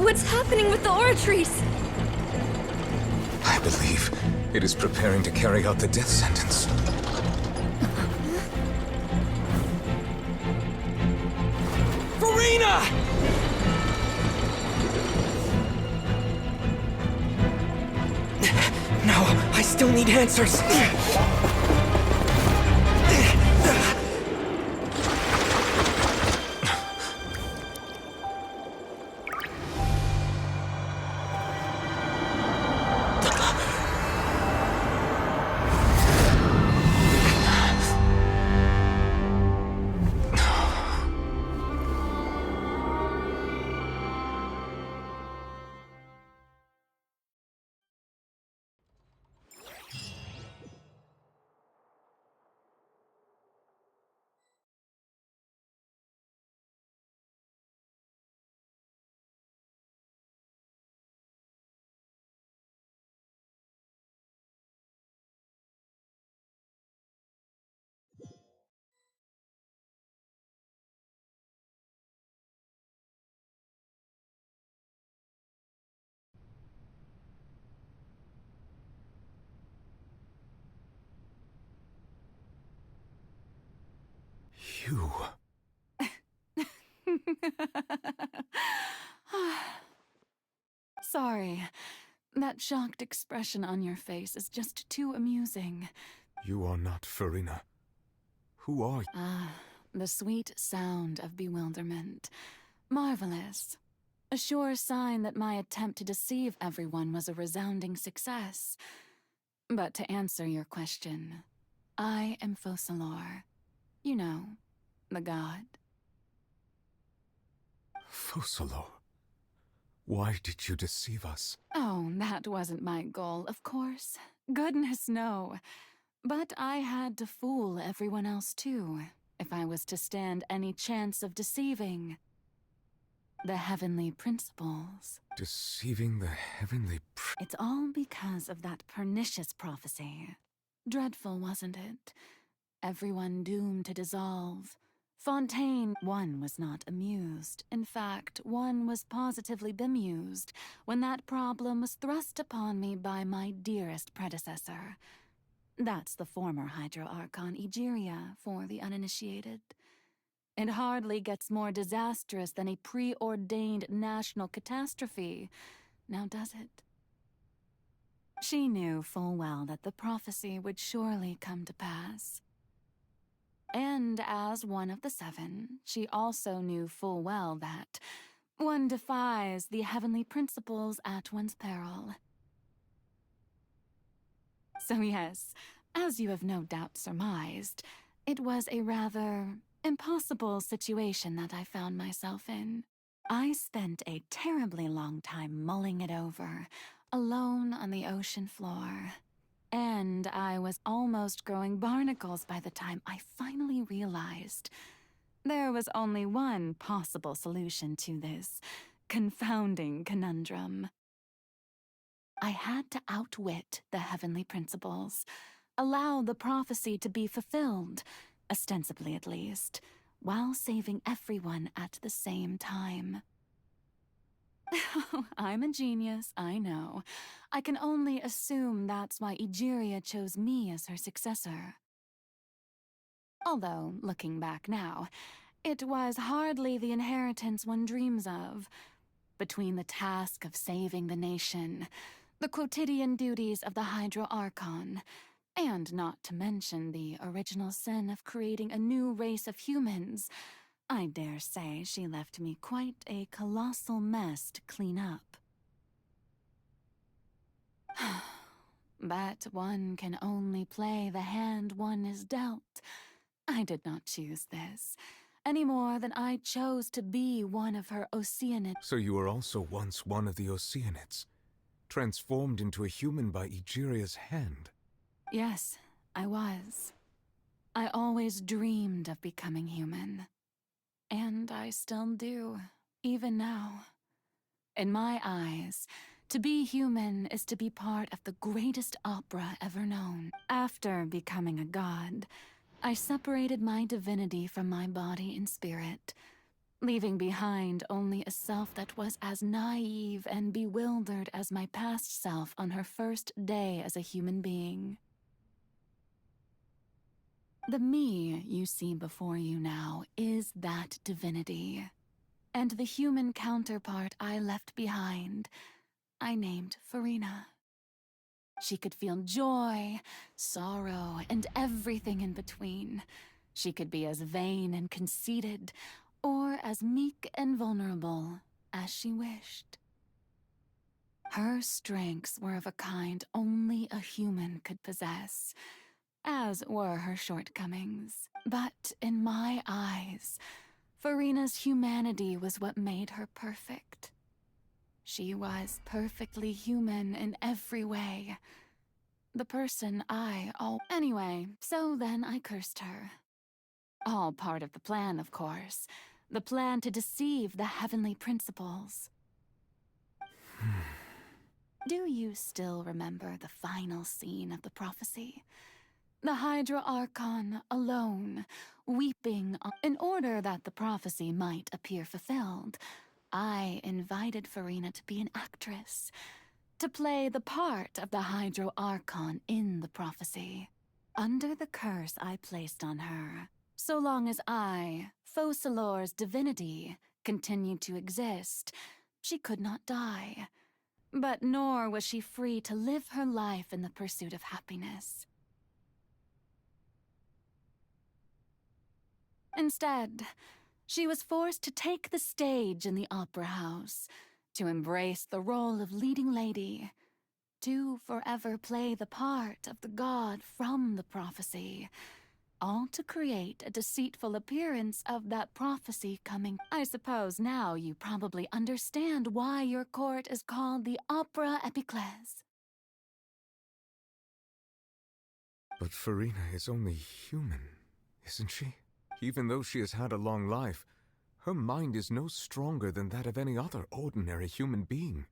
What's happening with the aura trees? I believe it is preparing to carry out the death sentence. Farina! No, I still need answers. You... Sorry. That shocked expression on your face is just too amusing. You are not Farina. Who are you? Ah, the sweet sound of bewilderment. Marvelous. A sure sign that my attempt to deceive everyone was a resounding success. But to answer your question, I am Focalor. You know, the god. Focalor. Why did you deceive us? Oh, that wasn't my goal, of course. Goodness, no. But I had to fool everyone else too, if I was to stand any chance of deceiving the heavenly principles. Deceiving the heavenly It's all because of that pernicious prophecy. Dreadful, wasn't it? Everyone doomed to dissolve. Fontaine, one was not amused. In fact, one was positively bemused when that problem was thrust upon me by my dearest predecessor. That's the former Hydro Archon Egeria, for the uninitiated. It hardly gets more disastrous than a preordained national catastrophe, now does it? She knew full well that the prophecy would surely come to pass. And as one of the seven, she also knew full well that one defies the heavenly principles at one's peril. So yes, as you have no doubt surmised, it was a rather impossible situation that I found myself in. I spent a terribly long time mulling it over, alone on the ocean floor. And I was almost growing barnacles by the time I finally realized there was only one possible solution to this confounding conundrum. I had to outwit the heavenly principles, allow the prophecy to be fulfilled, ostensibly at least, while saving everyone at the same time. I'm a genius, I know. I can only assume that's why Egeria chose me as her successor. Although, looking back now, it was hardly the inheritance one dreams of. Between the task of saving the nation, the quotidian duties of the Hydro Archon, and not to mention the original sin of creating a new race of humans, I dare say she left me quite a colossal mess to clean up. But one can only play the hand one is dealt. I did not choose this, any more than I chose to be one of her Oceanids. So you were also once one of the Oceanids, transformed into a human by Egeria's hand. Yes, I was. I always dreamed of becoming human. And I still do, even now. In my eyes, to be human is to be part of the greatest opera ever known. After becoming a god, I separated my divinity from my body and spirit, leaving behind only a self that was as naive and bewildered as my past self on her first day as a human being. The me you see before you now is that divinity, and the human counterpart I left behind, I named Farina. She could feel joy, sorrow, and everything in between. She could be as vain and conceited, or as meek and vulnerable as she wished. Her strengths were of a kind only a human could possess, as were her shortcomings. But in my eyes, Farina's humanity was what made her perfect. She was perfectly human in every way. The person Anyway, so then I cursed her. All part of the plan, of course. The plan to deceive the heavenly principles. Do you still remember the final scene of the prophecy? The Hydra Archon alone, weeping in order that the prophecy might appear fulfilled. I invited Farina to be an actress, to play the part of the Hydro Archon in the prophecy. Under the curse I placed on her, so long as I, Focalor's divinity, continued to exist, she could not die. But nor was she free to live her life in the pursuit of happiness. Instead, she was forced to take the stage in the opera house, to embrace the role of leading lady, to forever play the part of the god from the prophecy, all to create a deceitful appearance of that prophecy coming. I suppose now you probably understand why your court is called the Opera Epiclese. But Farina is only human, isn't she? Even though she has had a long life, her mind is no stronger than that of any other ordinary human being.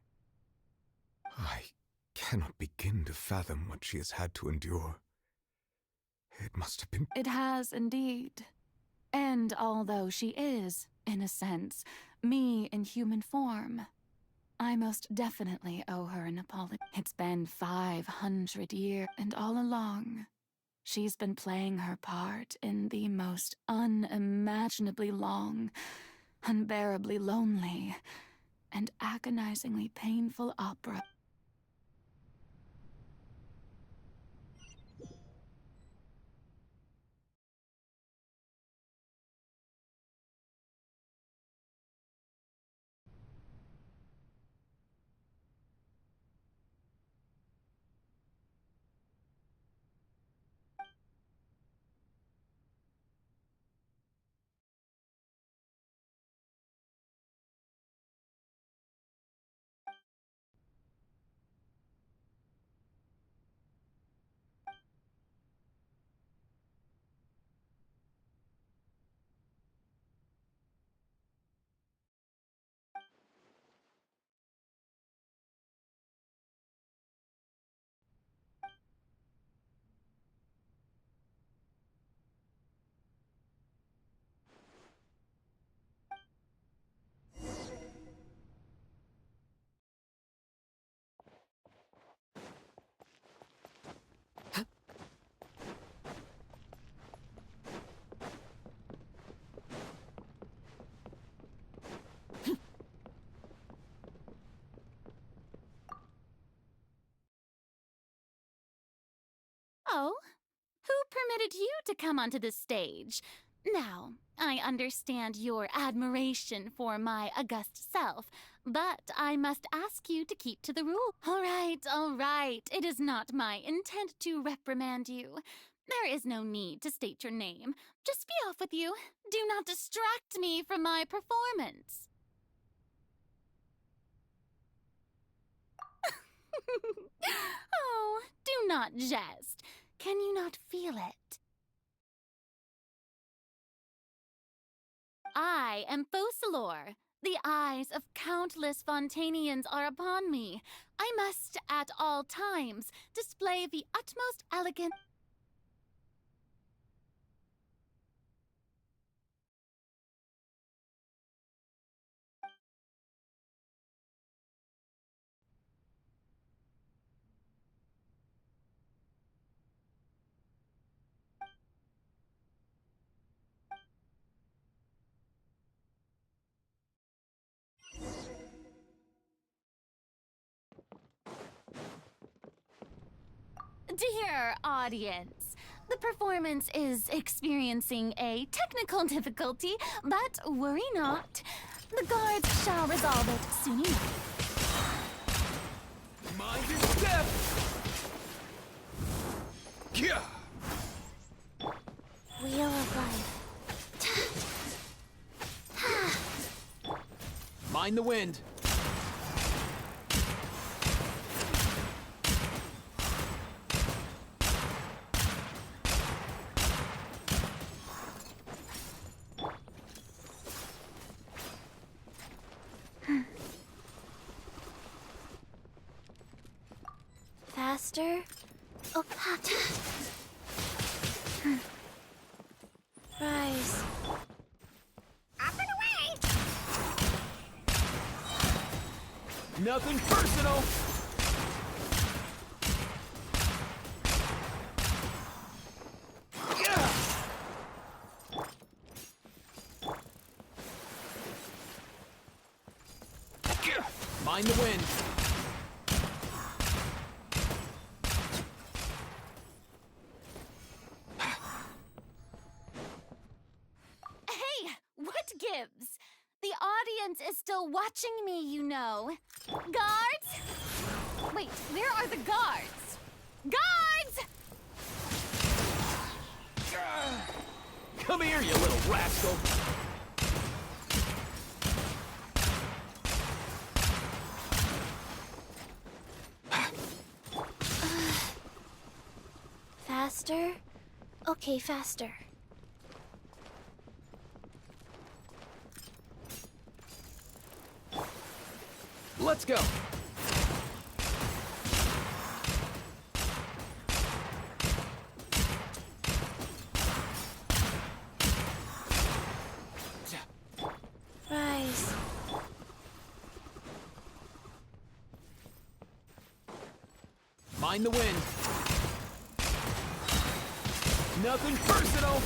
I cannot begin to fathom what she has had to endure. It must have been... It has indeed. And although she is, in a sense, me in human form, I most definitely owe her an apology. It's been 500 years, and all along, she's been playing her part in the most unimaginably long, unbearably lonely, and agonizingly painful opera. invited you to come onto the stage. Now, I understand your admiration for my august self, but I must ask you to keep to the rule. All right. It is not my intent to reprimand you. There is no need to state your name. Just be off with you. Do not distract me from my performance. Oh, do not jest. Can you not feel it? I am Focalor. The eyes of countless Fontainians are upon me. I must, at all times, display the utmost elegance. Dear audience, the performance is experiencing a technical difficulty, but worry not. The guards shall resolve it soon enough. Mind your step! Yeah! Wheel of Life. Mind the wind. Faster. Oh, rise. Up and away! Nothing personal. Mind the wind. Hey, what gives? The audience is still watching me, you know. Guards? Wait, where are the guards? Guards! Come here, you little rascal. Faster? Okay, faster. Let's go. Rise. Mind the wind. Nothing personal.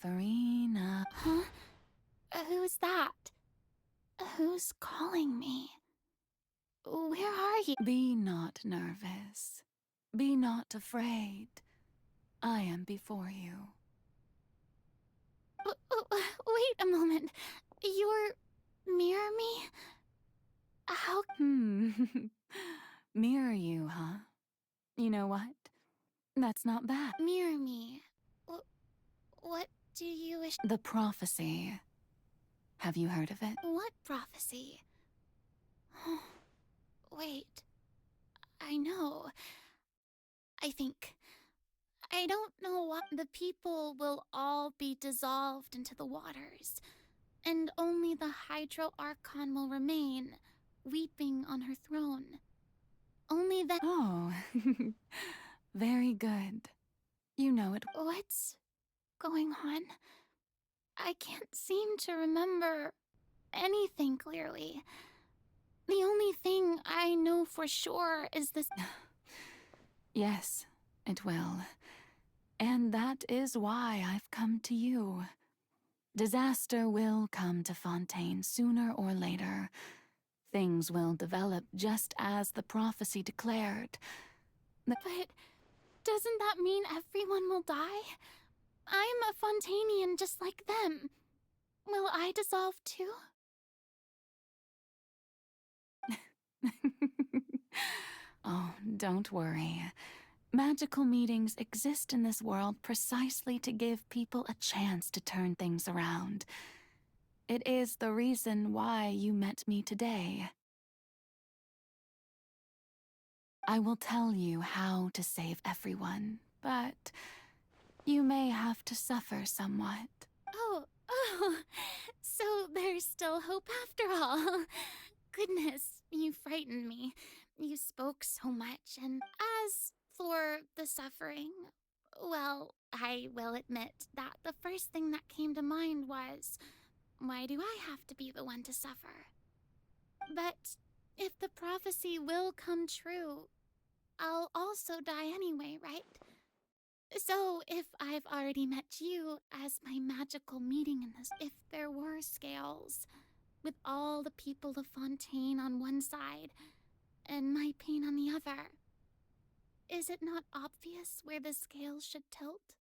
Farina. Huh? Who's that? Who's calling me? Where are you? Be not nervous. Be not afraid. I am before you. Wait a moment. You're... mirror me? How... Mirror you, huh? You know what? That's not bad. Mirror me. What do you wish... The prophecy. Have you heard of it? What prophecy? Wait. I know. I think... I don't know what... The people will all be dissolved into the waters, and only the Hydro Archon will remain, weeping on her throne. Only then... Oh, very good. You know it. What's going on? I can't seem to remember anything clearly. The only thing I know for sure is this... Yes, it will. And that is why I've come to you. Disaster will come to Fontaine sooner or later. Things will develop just as the prophecy declared. But doesn't that mean everyone will die? I'm a Fontainian just like them. Will I dissolve too? Oh, don't worry. Magical meetings exist in this world precisely to give people a chance to turn things around. It is the reason why you met me today. I will tell you how to save everyone, but you may have to suffer somewhat. Oh, so there's still hope after all. Goodness, you frightened me. You spoke so much, and as for the suffering, well, I will admit that the first thing that came to mind was, why do I have to be the one to suffer? But if the prophecy will come true, I'll also die anyway, right? So if I've already met you as my magical meeting in this, if there were scales, with all the people of Fontaine on one side, and my pain on the other, is it not obvious where the scales should tilt?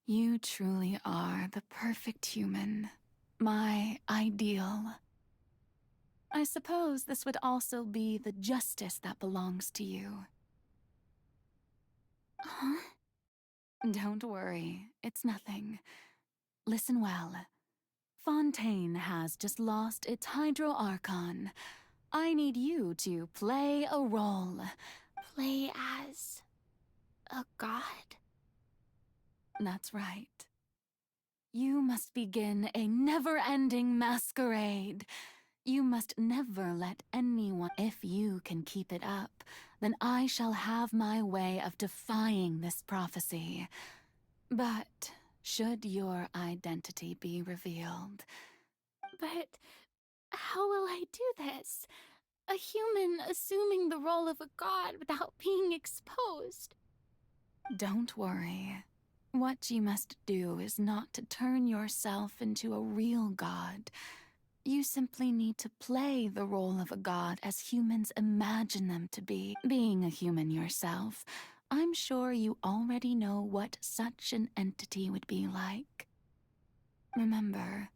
You truly are the perfect human, my ideal. I suppose this would also be the justice that belongs to you. Huh? Don't worry, it's nothing. Listen well. Fontaine has just lost its Hydro Archon. I need you to play a role. Play as... a god? That's right. You must begin a never-ending masquerade. You must never let anyone... If you can keep it up, then I shall have my way of defying this prophecy. But should your identity be revealed... But how will I do this? A human assuming the role of a god without being exposed. Don't worry. What you must do is not to turn yourself into a real god. You simply need to play the role of a god as humans imagine them to be. Being a human yourself, I'm sure you already know what such an entity would be like. Remember,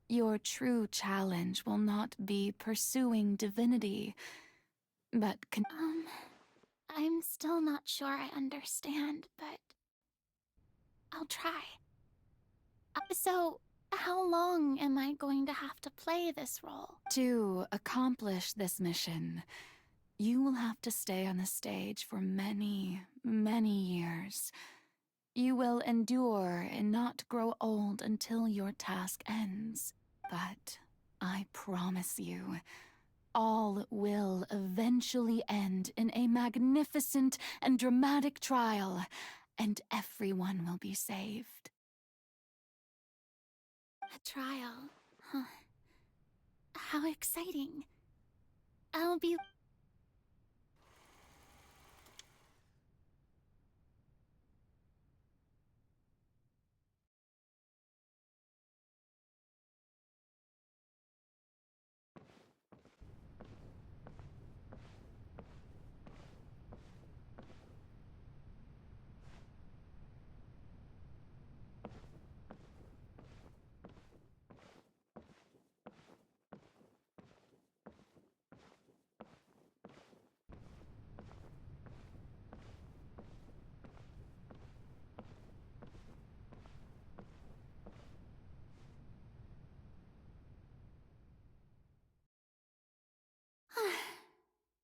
your true challenge will not be pursuing divinity, but I'm still not sure I understand, but I'll try. So, how long am I going to have to play this role? To accomplish this mission, you will have to stay on the stage for many, many years. You will endure and not grow old until your task ends. But I promise you, all will eventually end in a magnificent and dramatic trial, and everyone will be saved. A trial, huh? How exciting. I'll be...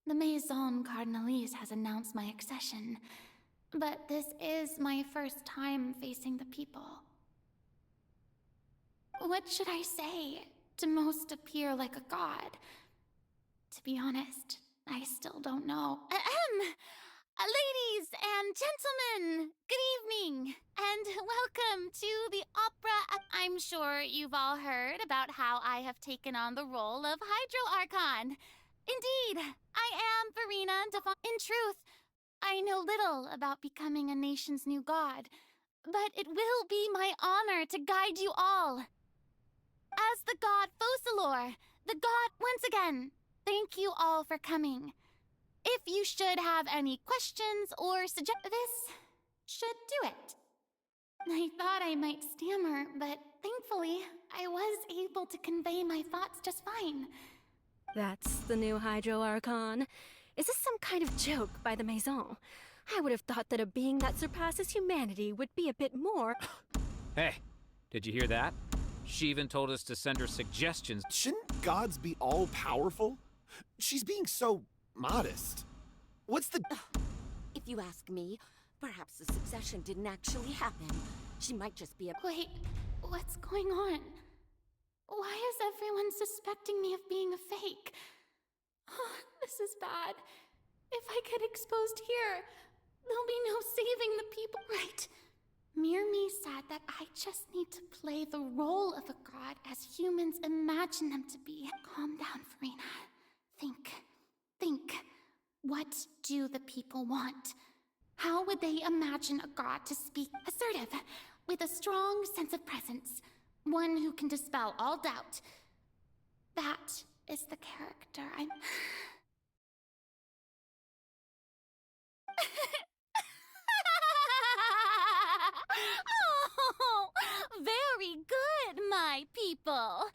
The Maison Cardinalise has announced my accession, but this is my first time facing the people. What should I say to most appear like a god? To be honest, I still don't know. Ladies and gentlemen, good evening, and welcome to the opera. I'm sure you've all heard about how I have taken on the role of Hydro Archon. Indeed, I am Verena Defon. In truth, I know little about becoming a nation's new god, but it will be my honor to guide you all. As the god Focalor, the god, once again, thank you all for coming. If you should have any questions or suggest, this should do it. I thought I might stammer, but thankfully, I was able to convey my thoughts just fine. That's the new Hydro Archon. Is this some kind of joke by the Maison? I would have thought that a being that surpasses humanity would be a bit more... Hey, did you hear that? She even told us to send her suggestions. Shouldn't gods be all-powerful? She's being so modest. What's the... If you ask me, perhaps the succession didn't actually happen. She might just be a... Wait, what's going on? Why is everyone suspecting me of being a fake? Oh, this is bad. If I get exposed here, there'll be no saving the people. Right. Mirmi said that I just need to play the role of a god as humans imagine them to be. Calm down, Verena. Think. What do the people want? How would they imagine a god to speak assertive, with a strong sense of presence? One who can dispel all doubt. That is the character I'm... Oh, very good, my people.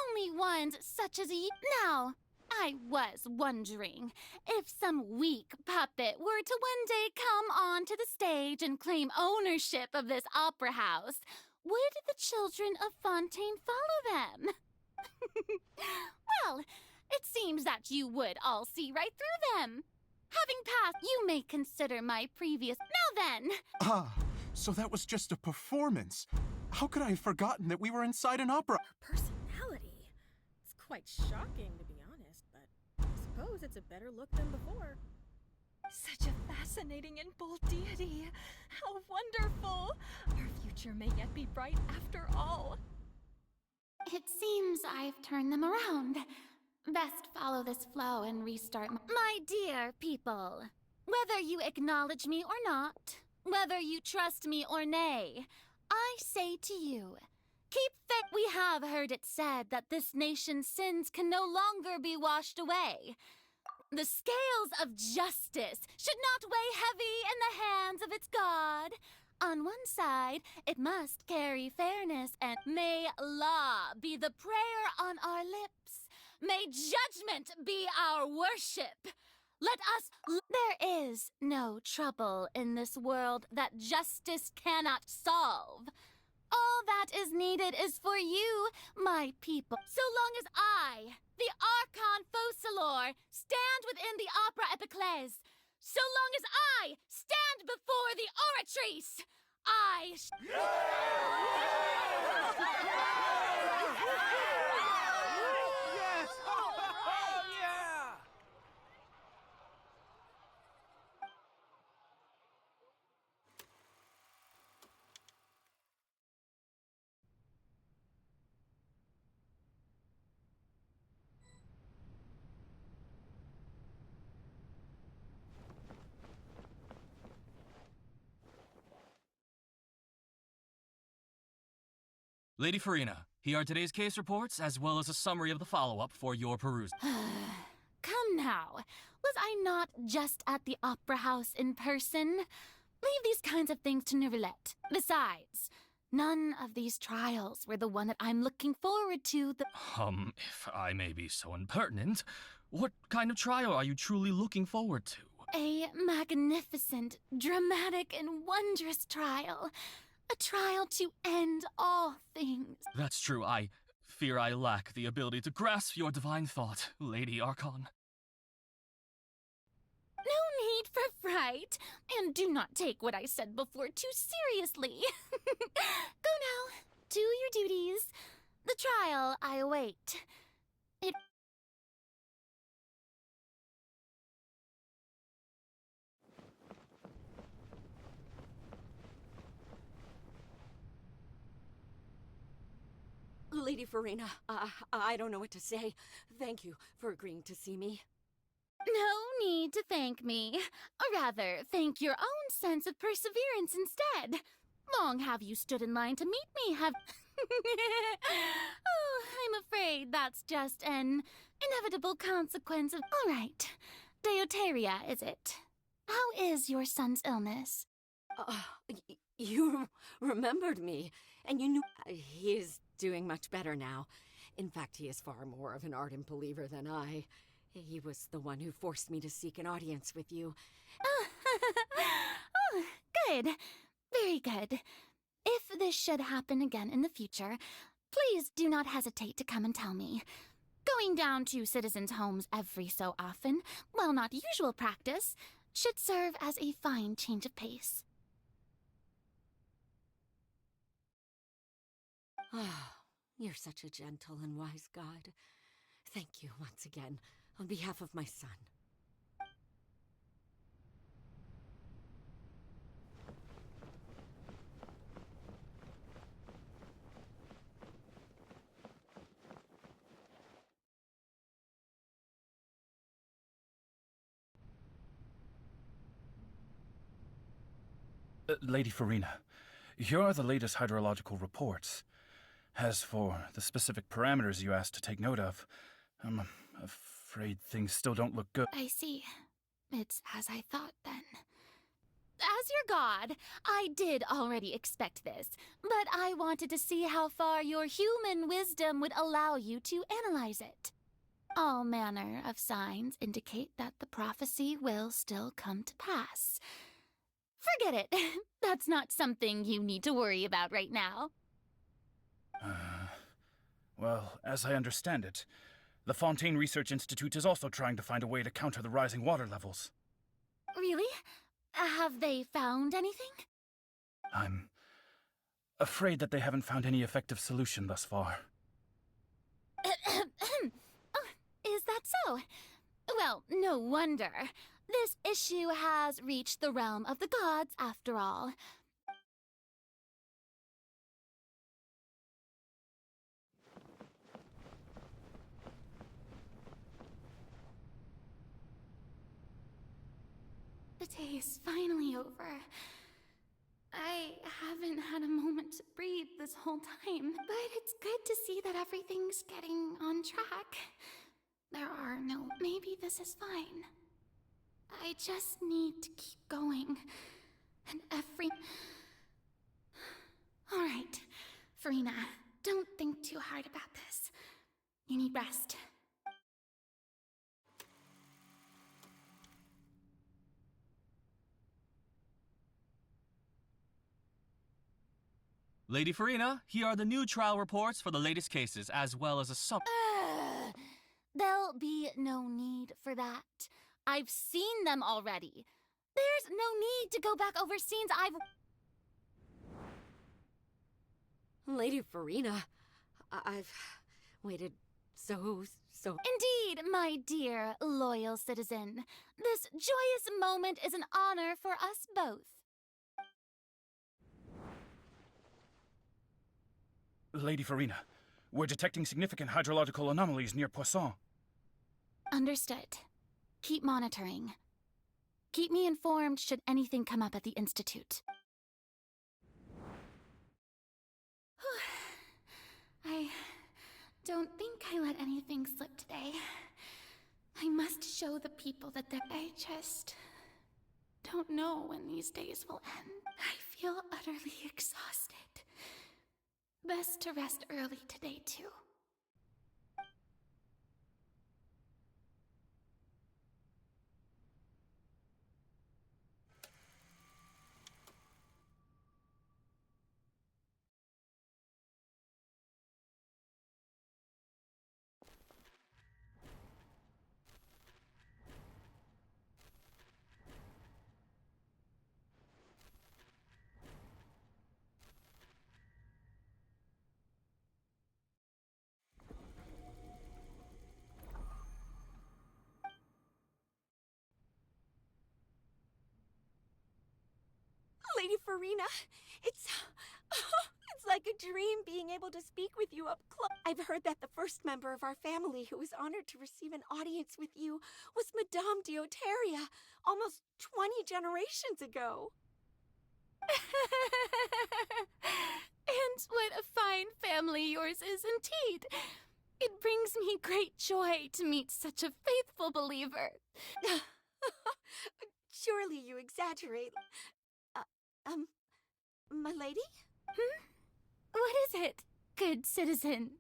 Only ones such as you. Now, I was wondering if some weak puppet were to one day come onto the stage and claim ownership of this opera house, would the children of Fontaine follow them? Well, it seems that you would all see right through them. Having passed, you may consider my previous... Now then! Ah, so that was just a performance. How could I have forgotten that we were inside an opera? Her personality. It's quite shocking, to be honest, but I suppose it's a better look than before. Such a fascinating and bold deity. How wonderful! Our future may yet be bright after all. It seems I've turned them around. Best follow this flow and restart my dear people, whether you acknowledge me or not, whether you trust me or nay, I say to you, keep faith. We have heard it said that this nation's sins can no longer be washed away. The scales of justice should not weigh heavy in the hands of its God. On one side, it must carry fairness, and may law be the prayer on our lips. May judgment be our worship. Let us... There is no trouble in this world that justice cannot solve. All that is needed is for you, my people. So long as I, the Archon Focalor, stand within the Opera Epiclese, so long as I stand before the Oratrice, I... Yes! Oh, yeah! Lady Farina, here are today's case reports, as well as a summary of the follow-up for your perusal. Come now. Was I not just at the Opera House in person? Leave these kinds of things to Neuvillette. Besides, none of these trials were the one that I'm looking forward to. If I may be so impertinent, what kind of trial are you truly looking forward to? A magnificent, dramatic, and wondrous trial. A trial to end all things. That's true. I fear I lack the ability to grasp your divine thought, Lady Archon. fight for fright. And do not take what I said before too seriously. Go now. Do your duties. The trial I await. It... Lady Farina, I don't know what to say. Thank you for agreeing to see me. No need to thank me. Or rather, thank your own sense of perseverance instead. Long have you stood in line to meet me, have... Oh, I'm afraid that's just an inevitable consequence of... All right. Deuteria, is it? How is your son's illness? You remembered me, and you knew... He is doing much better now. In fact, he is far more of an ardent believer than I. He was the one who forced me to seek an audience with you. Oh, good. Very good. If this should happen again in the future, please do not hesitate to come and tell me. Going down to citizens' homes every so often, while not usual practice, should serve as a fine change of pace. Ah, you're such a gentle and wise God. Thank you once again, on behalf of my son. Lady Farina, here are the latest hydrological reports. As for the specific parameters you asked to take note of, I'm afraid things still don't look good. I see. It's as I thought, then. As your god, I did already expect this, but I wanted to see how far your human wisdom would allow you to analyze it. All manner of signs indicate that the prophecy will still come to pass. Forget it. That's not something you need to worry about right now. Well, as I understand it, the Fontaine Research Institute is also trying to find a way to counter the rising water levels. Really? Have they found anything? I'm afraid that they haven't found any effective solution thus far. Oh, is that so? Well, no wonder. This issue has reached the realm of the gods, after all. The day is finally over. I haven't had a moment to breathe this whole time, but it's good to see that everything's getting on track. There are no... Maybe this is fine. I just need to keep going. And every... Alright, Farina, don't think too hard about this. You need rest. Lady Farina, here are the new trial reports for the latest cases, as well as a There'll be no need for that. I've seen them already. There's no need to go back over scenes I've... Lady Farina, I've waited so... Indeed, my dear, loyal citizen. This joyous moment is an honor for us both. Lady Farina, we're detecting significant hydrological anomalies near Poisson. Understood. Keep monitoring. Keep me informed should anything come up at the Institute. I don't think I let anything slip today. I must show the people that I just don't know when these days will end. I feel utterly exhausted. Best to rest early today, too. Farina. It's like a dream being able to speak with you up close. I've heard that the first member of our family who was honored to receive an audience with you was Madame Deoteria, almost 20 generations ago. And what a fine family yours is indeed. It brings me great joy to meet such a faithful believer. Surely you exaggerate. My lady? What is it, good citizen?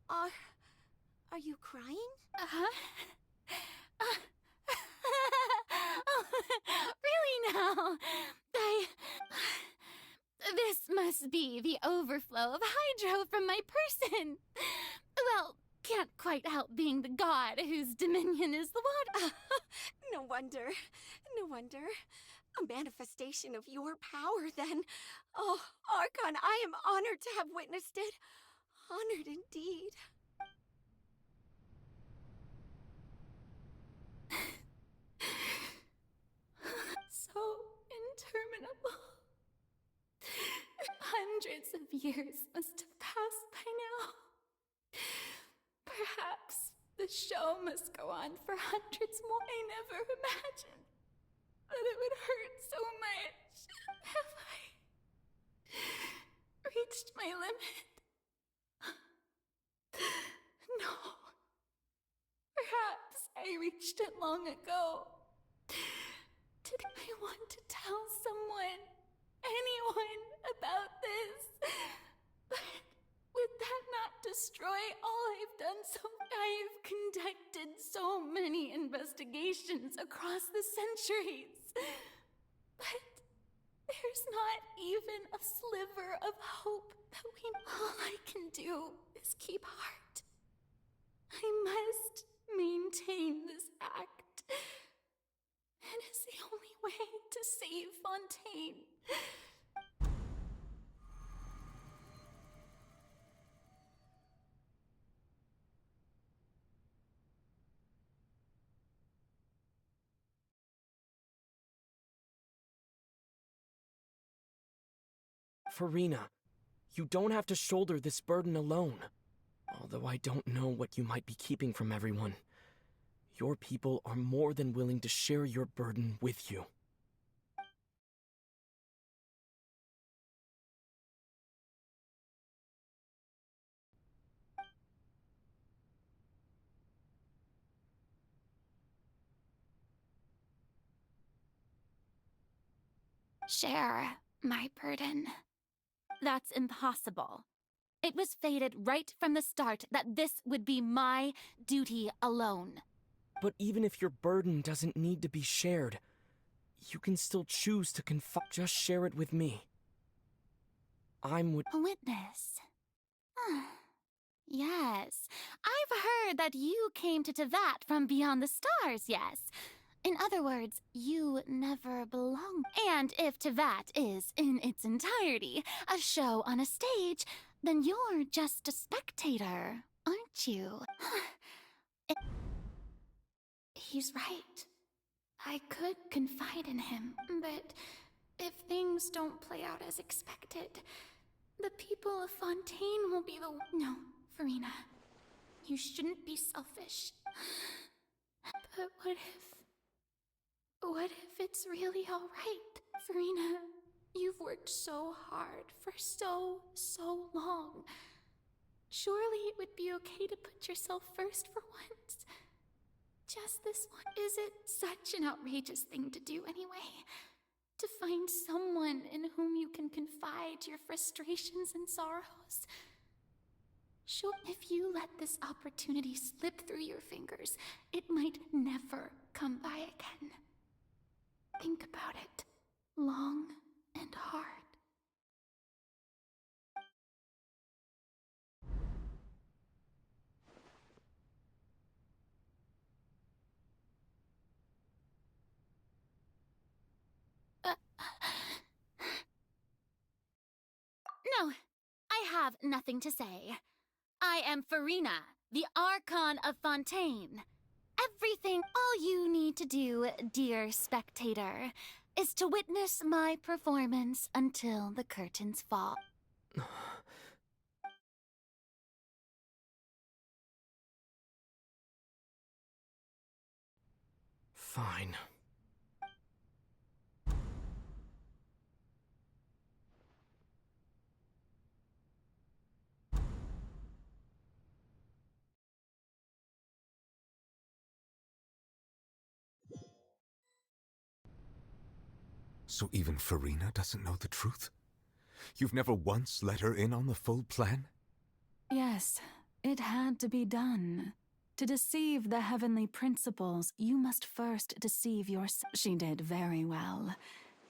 Oh, are you crying? Really now? This must be the overflow of hydro from my person. Well, can't quite help being the god whose dominion is the water. No wonder. No wonder. A manifestation of your power, then. Oh, Archon, I am honored to have witnessed it. Honored indeed. So interminable. Hundreds of years must have passed by now. Perhaps the show must go on for hundreds more. I never imagined that it would hurt so much. Have I reached my limit? No. Perhaps I reached it long ago. Did I want to tell someone, anyone, about this? But would that not destroy all I've done so? I've conducted so many investigations across the centuries. But there's not even a sliver of hope that all I can do is keep heart. I must maintain this act. It is the only way to save Fontaine. Farina, you don't have to shoulder this burden alone. Although I don't know what you might be keeping from everyone. Your people are more than willing to share your burden with you. Share my burden. That's impossible. It was fated right from the start that this would be my duty alone. But even if your burden doesn't need to be shared, you can still choose to just share it with me. A witness. Yes, I've heard that you came to Tevat from beyond the stars, yes. In other words, you never belonged. And if Tevat is, in its entirety, a show on a stage, then you're just a spectator, aren't you? He's right. I could confide in him, but if things don't play out as expected, the people of Fontaine will be the... No, Farina, you shouldn't be selfish. But what if it's really all right? Farina, you've worked so hard for so long. Surely it would be okay to put yourself first for once. Just this one. Is it such an outrageous thing to do anyway? To find someone in whom you can confide your frustrations and sorrows? Sure, if you let this opportunity slip through your fingers, it might never come by again. Think about it long and hard. No, I have nothing to say. I am Farina, the Archon of Fontaine. Everything, all you need to do, dear spectator, is to witness my performance until the curtains fall. Fine. So even Farina doesn't know the truth? You've never once let her in on the full plan? Yes, it had to be done. To deceive the heavenly principles, you must first deceive yourself. She did very well.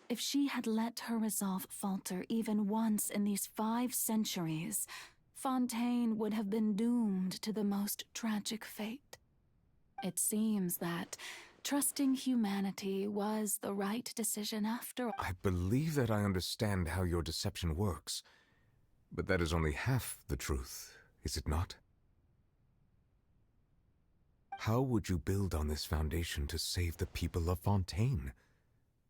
If she had let her resolve falter even once in these 5 centuries, Fontaine would have been doomed to the most tragic fate. It seems that trusting humanity was the right decision after all. I believe that I understand how your deception works, but that is only half the truth, is it not? How would you build on this foundation to save the people of Fontaine?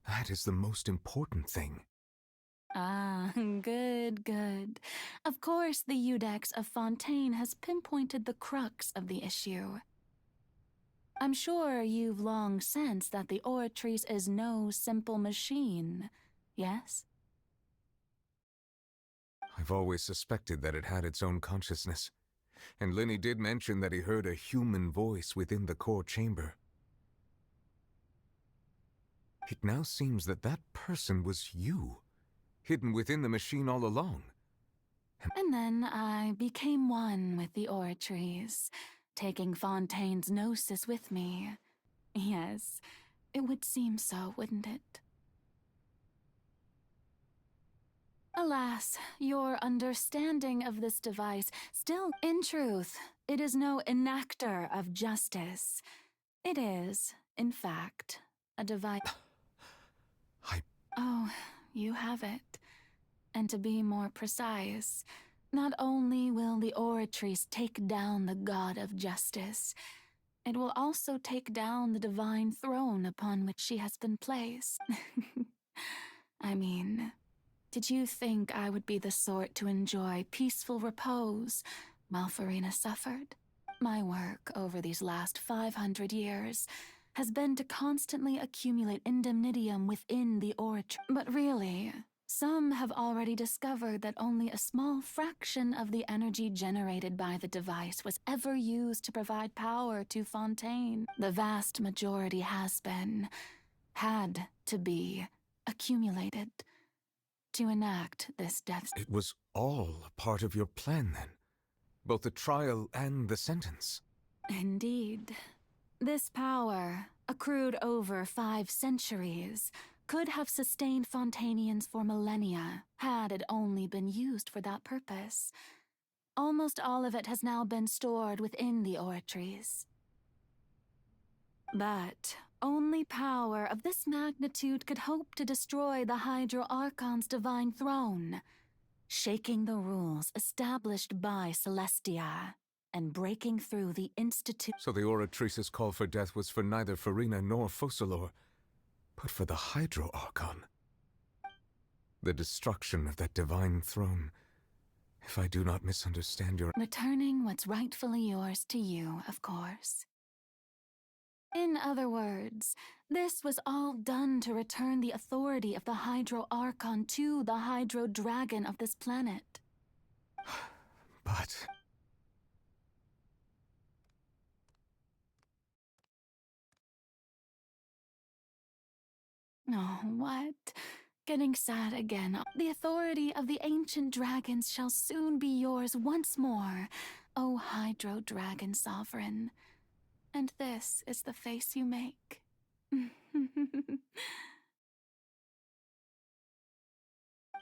That is the most important thing. Ah, good, good. Of course, the Iudex of Fontaine has pinpointed the crux of the issue. I'm sure you've long sensed that the Oratrice is no simple machine, yes? I've always suspected that it had its own consciousness, and Lenny did mention that he heard a human voice within the core chamber. It now seems that that person was you, hidden within the machine all along. And then I became one with the Oratrice, taking Fontaine's gnosis with me. Yes, it would seem so, wouldn't it? Alas, your understanding of this device still, in truth, it is no enactor of justice. It is, in fact, a device. Oh, you have it. And to be more precise, not only will the Oratrice take down the god of justice, it will also take down the divine throne upon which she has been placed. I mean, did you think I would be the sort to enjoy peaceful repose while Farina suffered? My work over these last 500 years has been to constantly accumulate indemnitium within the Oratrice. But really, some have already discovered that only a small fraction of the energy generated by the device was ever used to provide power to Fontaine. The vast majority had to be, accumulated to enact this death. It was all a part of your plan, then? Both the trial and the sentence? Indeed. This power, accrued over 5 centuries, could have sustained Fontainians for millennia, had it only been used for that purpose. Almost all of it has now been stored within the Oratrice. But only power of this magnitude could hope to destroy the Hydro Archon's divine throne, shaking the rules established by Celestia, and breaking through the institute. So the Oratrice's call for death was for neither Farina nor Focalor, but for the Hydro Archon. The destruction of that divine throne, if I do not misunderstand your— Returning what's rightfully yours to you, of course. In other words, this was all done to return the authority of the Hydro Archon to the Hydro Dragon of this planet. But— Oh, what? Getting sad again. The authority of the ancient dragons shall soon be yours once more, O Hydro Dragon Sovereign. And this is the face you make.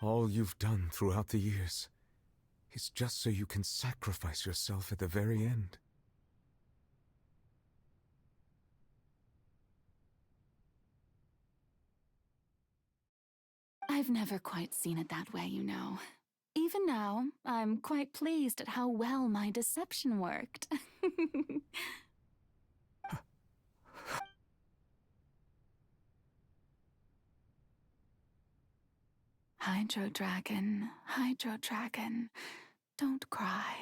all you've done throughout the years is just so you can sacrifice yourself at the very end. I've never quite seen it that way, you know. Even now, I'm quite pleased at how well my deception worked. Hydro Dragon, don't cry.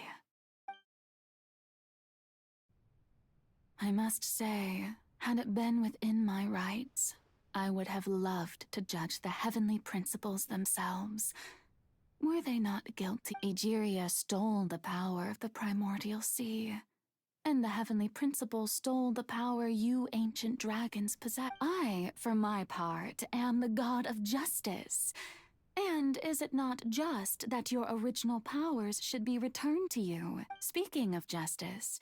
I must say, had it been within my rights, I would have loved to judge the heavenly principles themselves. Were they not guilty? Egeria stole the power of the primordial sea, and the heavenly principles stole the power you ancient dragons possess. I, for my part, am the god of justice. And is it not just that your original powers should be returned to you? Speaking of justice,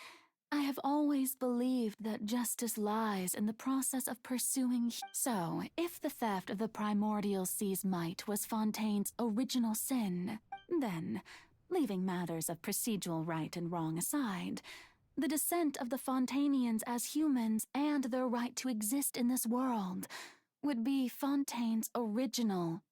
I have always believed that justice lies in the process of pursuing. So, if the theft of the primordial sea's might was Fontaine's original sin, then, leaving matters of procedural right and wrong aside, the descent of the Fontainians as humans and their right to exist in this world would be Fontaine's original